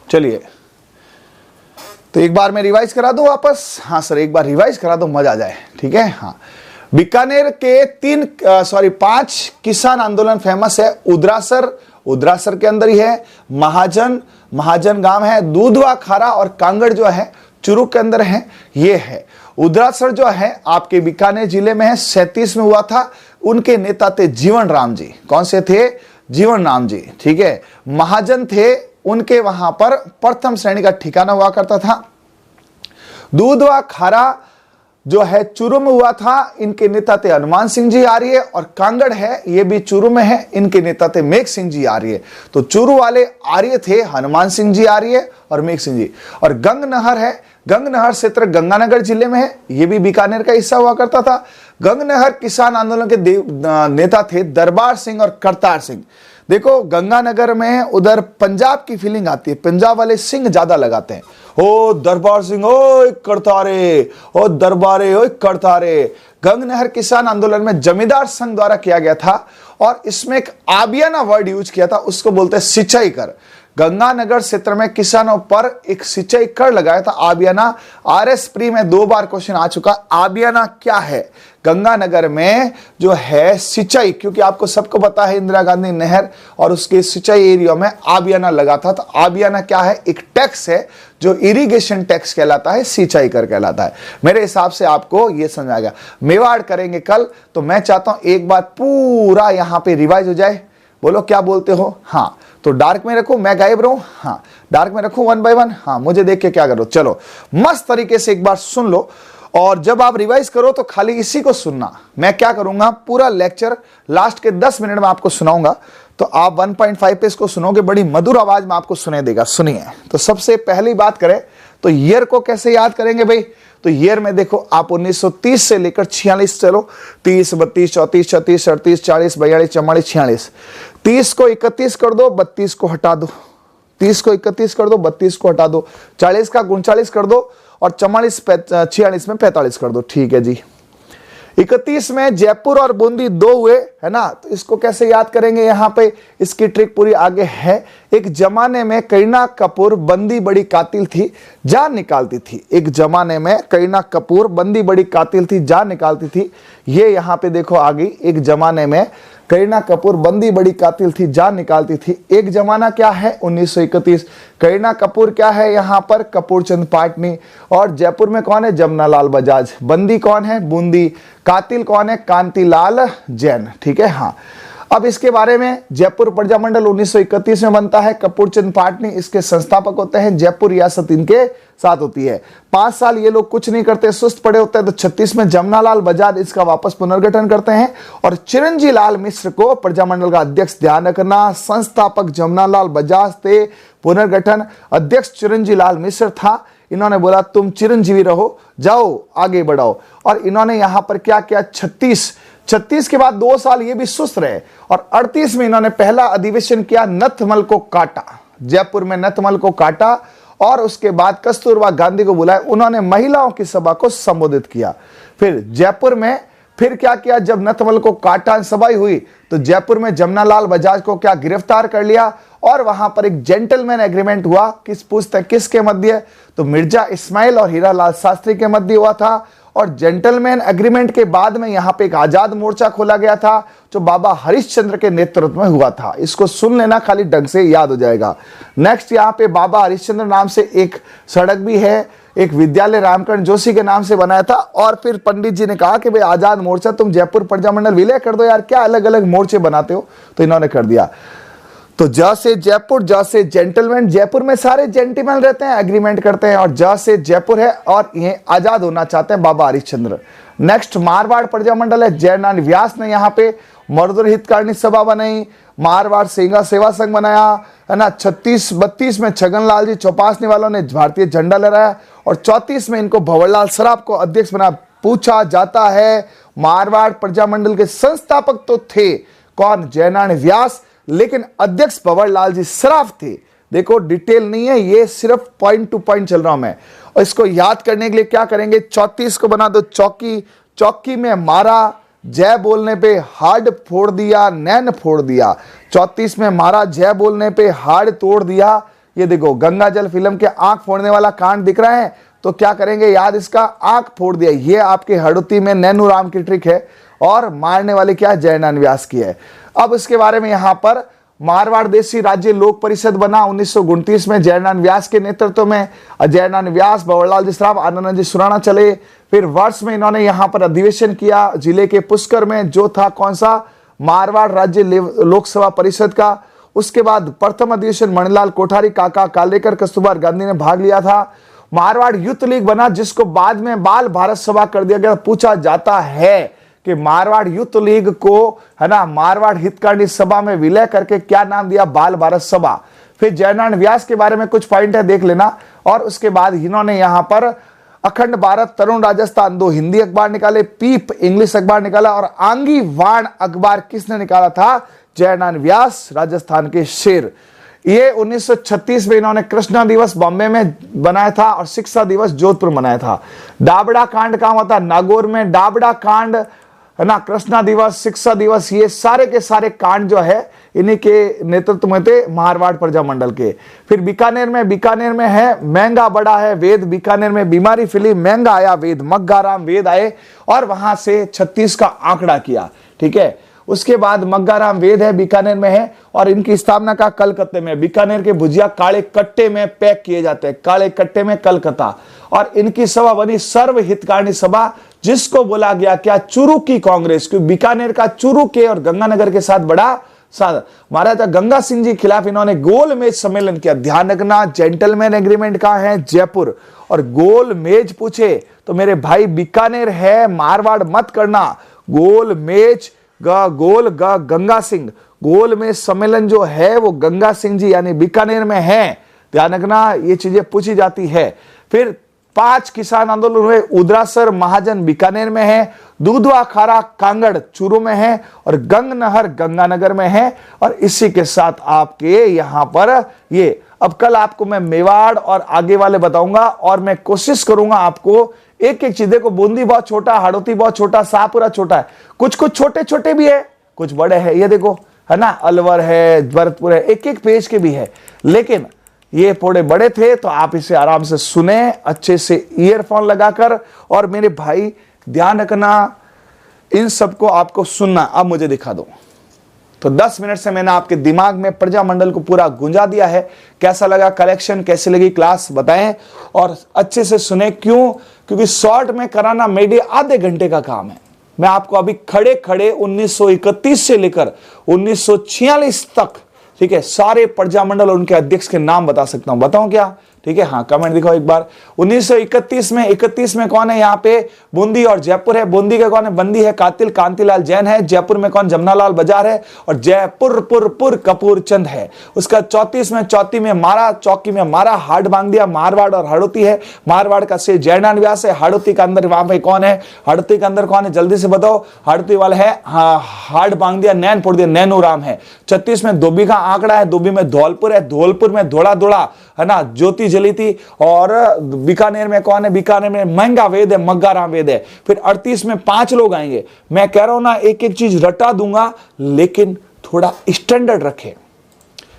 चलिए, तो एक बार मैं रिवाइज करा दूं वापस। हाँ सर, एक बार रिवाइज करा दो, मजा आ जाए। ठीक है, हाँ। बीकानेर के 5 किसान आंदोलन फेमस है। उद्रासर के अंदर ही है। महाजन गांव है। दूधवा खारा और कांगड़ जो है चूरू के अंदर है। ये है उद्रासर जो है आपके बीकानेर जिले में है, 37 में हुआ था। उनके नेता थे जीवन राम जी। कौन से थे? जीवन राम जी। ठीक है, महाजन थे, उनके वहां पर प्रथम श्रेणी का ठिकाना हुआ करता था। दूधवा खारा जो है चूरू में हुआ था, इनके नेता थे हनुमान सिंह जी आर्य। और कांगड़ है, ये भी चूरू में है, इनके नेता थे मेघ सिंह जी आर्य। तो चूरू वाले आर्य थे हनुमान सिंह जी आर्य और मेघ सिंह जी। और गंग नहर है, गंग नहर क्षेत्र गंगानगर जिले में है, ये भी बीकानेर का हिस्सा हुआ करता था। गंग नहर किसान आंदोलन के नेता थे दरबार सिंह और करतार सिंह। देखो, गंगानगर में उधर पंजाब की फीलिंग आती है, पंजाब वाले सिंह ज्यादा लगाते हैं। ओ दरबार सिंह, ओ करतारे, ओ दरबारे, ओ करतारे। गंग नहर किसान आंदोलन में जमींदार संघ द्वारा किया गया था और इसमें एक आबियाना वर्ड यूज किया था, उसको बोलते हैं सिंचाई कर। गंगानगर क्षेत्र में किसानों पर एक सिंचाई कर लगाया था, आबियाना। RS प्री में 2 बार क्वेश्चन आ चुका। आबियाना क्या है? गंगानगर में जो है सिंचाई, क्योंकि आपको सबको पता है इंदिरा गांधी नहर और उसके सिंचाई एरिया में आबियाना लगा था। तो आबियाना क्या है? एक टैक्स है जो इरिगेशन टैक्स कहलाता है, सिंचाई कर कहलाता है। मेरे हिसाब से आपको यह समझ आ गया। मेवाड़ करेंगे कल, तो मैं चाहता हूं एक बार पूरा यहां पे रिवाइज हो जाए। बोलो क्या बोलते हो? हाँ, तो डार्क में रखो, मैं गायब रहूं। हाँ, डार्क में रखूं 1 बाय 1। हाँ, मुझे देख के क्या करो। चलो, मस्त तरीके से एक बार सुन लो और जब आप रिवाइज करो तो खाली इसी को सुनना। मैं क्या करूंगा, पूरा लेक्चर लास्ट के 10 मिनट में आपको सुनाऊंगा, तो आप 1.5 पे इसको सुनोगे, बड़ी मधुर आवाज में आपको सुने देगा। सुनिए। तो सबसे पहली बात करें तो ईयर को कैसे याद करेंगे भाई? तो ईयर में देखो आप 1930 से लेकर 46, चलो 30, 32, 34, 36, 38, 40, 42, 44, 46। 30 को 31 कर दो, 32 को हटा दो, 30 को 31 कर दो, 32 को हटा दो, 40 का 39 कर दो और 44 46 में 45 कर दो। ठीक है जी। 31 में जयपुर और बूंदी 2 हुए, है ना? तो इसको कैसे याद करेंगे? यहाँ पे इसकी ट्रिक पूरी आगे है। एक जमाने में करीना कपूर बंदी बड़ी कातिल थी, जान निकालती थी। एक जमाने में करीना कपूर बंदी बड़ी कातिल थी, जान निकालती थी। ये यहाँ पे देखो आगे, एक जमाने में करीना कपूर बंदी बड़ी कातिल थी, जान निकालती थी। एक जमाना क्या है? 1931। करीना कपूर क्या है यहाँ पर? कपूर चंद पाटनी। और जयपुर में कौन है? जमनालाल बजाज। बंदी कौन है? बूंदी। कातिल कौन है? कांतिलाल जैन। ठीक है, हाँ। अब इसके बारे में, जयपुर प्रजामंडल 1931 में बनता है। कपूर चंद पाटनी इसके संस्थापक होते हैं। जयपुर रियासत इनके साथ होती है। 5 साल ये लोग कुछ नहीं करते, सुस्त पड़े होते हैं। तो 36 में जमनालाल बजाज इसका वापस पुनर्गठन करते हैं और चिरंजी लाल मिश्र को प्रजामंडल का अध्यक्ष। ध्यान रखना, संस्थापक जमनालाल बजाज थे, पुनर्गठन अध्यक्ष चिरंजी लाल मिश्र था। इन्होंने बोला तुम चिरंजीवी रहो, जाओ आगे बढ़ाओ। और इन्होंने यहां पर क्या किया? 36 के बाद 2 साल ये भी सुस्त रहे और 38 में इन्होंने पहला अधिवेशन किया, नथमल को काटा। जयपुर में नथमल को काटा और उसके बाद कस्तूरबा गांधी को बुलाया। उन्होंने महिलाओं की सभा को संबोधित किया। फिर जयपुर में फिर क्या किया? जब नथमल को काटा सभा हुई तो जयपुर में जमनालाल बजाज को क्या गिरफ्तार कर लिया और वहां पर एक जेंटलमैन एग्रीमेंट हुआ। किस पूछते हैं किसके मध्य? तो मिर्जा इस्माइल और हीरालाल शास्त्री के मध्य हुआ था। और जेंटलमैन एग्रीमेंट के बाद में यहां पे एक आजाद मोर्चा खोला गया था जो बाबा हरिश्चंद्र के नेतृत्व में हुआ था। इसको सुन लेना, खाली ढंग से याद हो जाएगा। नेक्स्ट यहां पे बाबा हरिश्चंद्र नाम से एक सड़क भी है, एक विद्यालय रामकरण जोशी के नाम से बनाया था। और फिर पंडित जी ने कहा कि भाई आजाद मोर्चा तुम जयपुर प्रजामंडल विलय कर दो यार, क्या अलग अलग मोर्चे बनाते हो? तो इन्होंने कर दिया। तो ज से जयपुर, ज से जेंटलमैन। जयपुर में सारे जेंटलमैन रहते हैं, एग्रीमेंट करते हैं। और ज से जयपुर है और ये आजाद होना चाहते हैं बाबा हरिश्चंद्र। नेक्स्ट मारवाड़ प्रजामंडल है। जयनारायण व्यास ने यहाँ पे मजदूर हितकारिणी सभा बनाई, मारवाड़ सेवा संघ बनाया, है ना। 32 में छगनलाल जी चौपासनी वालों ने भारतीय झंडा लहराया और 34 में इनको भंवरलाल सराफ को अध्यक्ष बनाया। पूछा जाता है मारवाड़ प्रजामंडल के संस्थापक तो थे कौन? जयनारायण व्यास, लेकिन अध्यक्ष भंवरलाल जी सराफ थे। देखो डिटेल नहीं है, ये सिर्फ पॉइंट टू पॉइंट चल रहा हूं मैं। और इसको याद करने के लिए क्या करेंगे? 34 को बना दो चौकी। चौकी में मारा, जय बोलने पे हार्ड फोड़ दिया, नैन फोड़ दिया। 34 में मारा, जय बोलने पे हार्ड तोड़ दिया। ये देखो गंगा जल फिल्म के आंख फोड़ने वाला कांड दिख रहा है, तो क्या करेंगे याद? इसका आंख फोड़ दिया। ये आपके हड़ौती में नैनू राम की ट्रिक है और मारने वाले क्या है? जयनारायण व्यास की है। अब इसके बारे में यहां पर मारवाड़ देशी राज्य लोक परिषद बना 1929 में जयनारायण व्यास के नेतृत्व में। जयनारायण व्यास, भंवरलाल जी सराफ, आनंद जी सुराणा चले। फिर वर्ष में इन्होंने यहां पर अधिवेशन किया जिले के पुष्कर में, जो था कौन सा? मारवाड़ राज्य लोकसभा परिषद का। उसके बाद प्रथम अधिवेशन मणिलाल कोठारी, काका कालेकर, कस्तूरबा गांधी ने भाग लिया था। मारवाड़ यूथ लीग बना जिसको बाद में बाल भारत सभा कर दिया गया। पूछा जाता है कि मारवाड़ यूथ लीग को, है ना, मारवाड़ हितकारिणी सभा में विलय करके क्या नाम दिया? बाल भारत सभा। फिर जयनारायण व्यास के बारे में कुछ पॉइंट है, देख लेना। और उसके बाद इन्होंने यहां पर अखंड भारत, तरुण राजस्थान 2 हिंदी अखबार निकाले, पीप इंग्लिश अखबार निकाला और आंगी वाण अखबार किसने निकाला था? जयनारायण व्यास, राजस्थान के शेर। ये 1936 में इन्होंने कृष्णा दिवस बॉम्बे में बनाया था और शिक्षा दिवस जोधपुर मनाया था। डाबड़ा कांड कहां हुआ था? नागौर में। डाबड़ा कांड, है ना, कृष्णा दिवस, शिक्षा दिवस, ये सारे के सारे कांड जो है इन्हीं के नेतृत्व में थे, मारवाड़ प्रजामंडल के। फिर बीकानेर में है महंगा बड़ा है वेद। बीकानेर में बीमारी फैली, महंगा आया वेद, मग्गाराम वेद आए और वहां से 36 का आंकड़ा किया। ठीक है, उसके बाद मग्गाराम वेद है, बीकानेर में है और इनकी स्थापना का कलकत्ते में। बीकानेर के भुजिया काले कट्टे में पैक किए जाते हैं, काले कट्टे में कलकत्ता। और इनकी सभा बनी सर्व हितकारिणी सभा, जिसको बोला गया क्या? चूरू की कांग्रेस। क्योंकि बीकानेर का चूरू के और गंगानगर के साथ बड़ा साथ। महाराजा गंगा सिंह जी खिलाफ इन्होंने गोल मेज सम्मेलन किया। ध्यान रखना, जेंटलमैन एग्रीमेंट कहां है? जयपुर। और गोल मेज पूछे तो मेरे भाई बीकानेर है, मारवाड़ मत करना। गोल मेज गंगा सिंह, गोल में सम्मेलन जो है वो गंगा सिंह जी यानी बीकानेर में है। ध्यान रखना, ये चीजें पूछी जाती है। फिर 5 किसान आंदोलन हुए, उदरासर महाजन बीकानेर में है, दूधवा खारा कांगड़ चूरू में है, और गंग नहर गंगानगर में है। और इसी के साथ आपके यहां पर ये, अब कल आपको मैं मेवाड़ और आगे वाले बताऊंगा, और मैं कोशिश करूंगा आपको एक एक चीजें को, बूंदी बहुत छोटा, हाड़ौती बहुत छोटा, शाहपुरा छोटा है, कुछ कुछ छोटे छोटे भी है, कुछ बड़े हैं, ये देखो है ना, अलवर है, भरतपुर है, एक एक पेज के भी है, लेकिन ये थोड़े बड़े थे तो आप इसे आराम से सुने अच्छे से ईयरफोन लगाकर। और मेरे भाई ध्यान रखना, इन सबको आपको सुनना। अब मुझे दिखा दो। तो 10 मिनट से मैंने आपके दिमाग में प्रजामंडल को पूरा गुंजा दिया है। कैसा लगा कलेक्शन, कैसी लगी क्लास बताएं और अच्छे से सुने। क्यों? क्योंकि शॉर्ट में कराना मेरे आधे घंटे का काम है। मैं आपको अभी खड़े खड़े 1931 से लेकर 1946 तक, ठीक है, सारे प्रजामंडल और उनके अध्यक्ष के नाम बता सकता हूं। बताऊं क्या? ठीक है, हाँ कमेंट दिखाओ एक बार। 1931 में 31 में कौन है यहाँ पे? बूंदी और जयपुर है। बूंदी का कौन है? बंदी है, कातिल कांतिलाल जैन है। जयपुर में कौन? जमनालाल बजाज है। और जयपुर पुर कपूर चंद है। उसका 34 में चौथी में मारा, चौकी में मारा, हाट बांध दिया। मारवाड़ और हाड़ौती है। मारवाड़ का से जयनान व्यास है। हाड़ौती का अंदर वहां पे कौन है? हाड़ौती के अंदर कौन है? जल्दी से बताओ। हाड़ौती वाला है, हाँ, हाट बांध दिया, नैन फोड़ दिया, नैनू राम है। 36 में धोबी का आंकड़ा है। धोबी में धौलपुर है। धौलपुर में धोड़ा धोड़ा है ना, ज्योति जली थी। और बीकानेर में कौन है? बीकानेर में महंगा वेद है, मग्गाराम वेद है। फिर 38 में 5 लोग आएंगे। मैं कह रहा हूं ना, एक एक चीज रटा दूंगा, लेकिन थोड़ा स्टैंडर्ड रखे,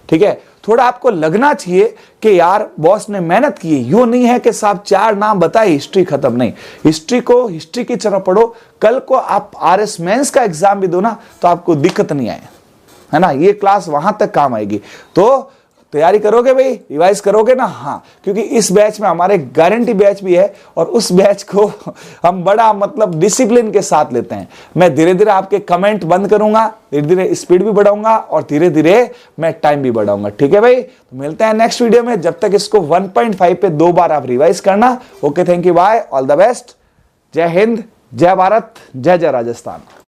ठीक है। थोड़ा आपको लगना चाहिए कि यार बॉस ने मेहनत की है। यूं नहीं है कि साहब 4 नाम बताए हिस्ट्री खत्म, नहीं। हिस्ट्री को हिस्ट्री की तरह पढ़ो। कल को आप RS मेंस का एग्जाम भी दो ना, तो आपको दिक्कत नहीं आए, है ना। ये क्लास वहां तक काम आएगी। तो तैयारी करोगे भाई, रिवाइज करोगे ना? हाँ, क्योंकि इस बैच में हमारे गारंटी बैच भी है, और उस बैच को हम बड़ा मतलब डिसिप्लिन के साथ लेते हैं। मैं धीरे धीरे आपके कमेंट बंद करूंगा, धीरे धीरे स्पीड भी बढ़ाऊंगा, और धीरे धीरे मैं टाइम भी बढ़ाऊंगा, ठीक है भाई। तो मिलते हैं नेक्स्ट वीडियो में। जब तक इसको 1.5 पे 2 बार आप रिवाइज करना। Okay, thank you, bye, all the best. जय हिंद, जय भारत, जय जय राजस्थान।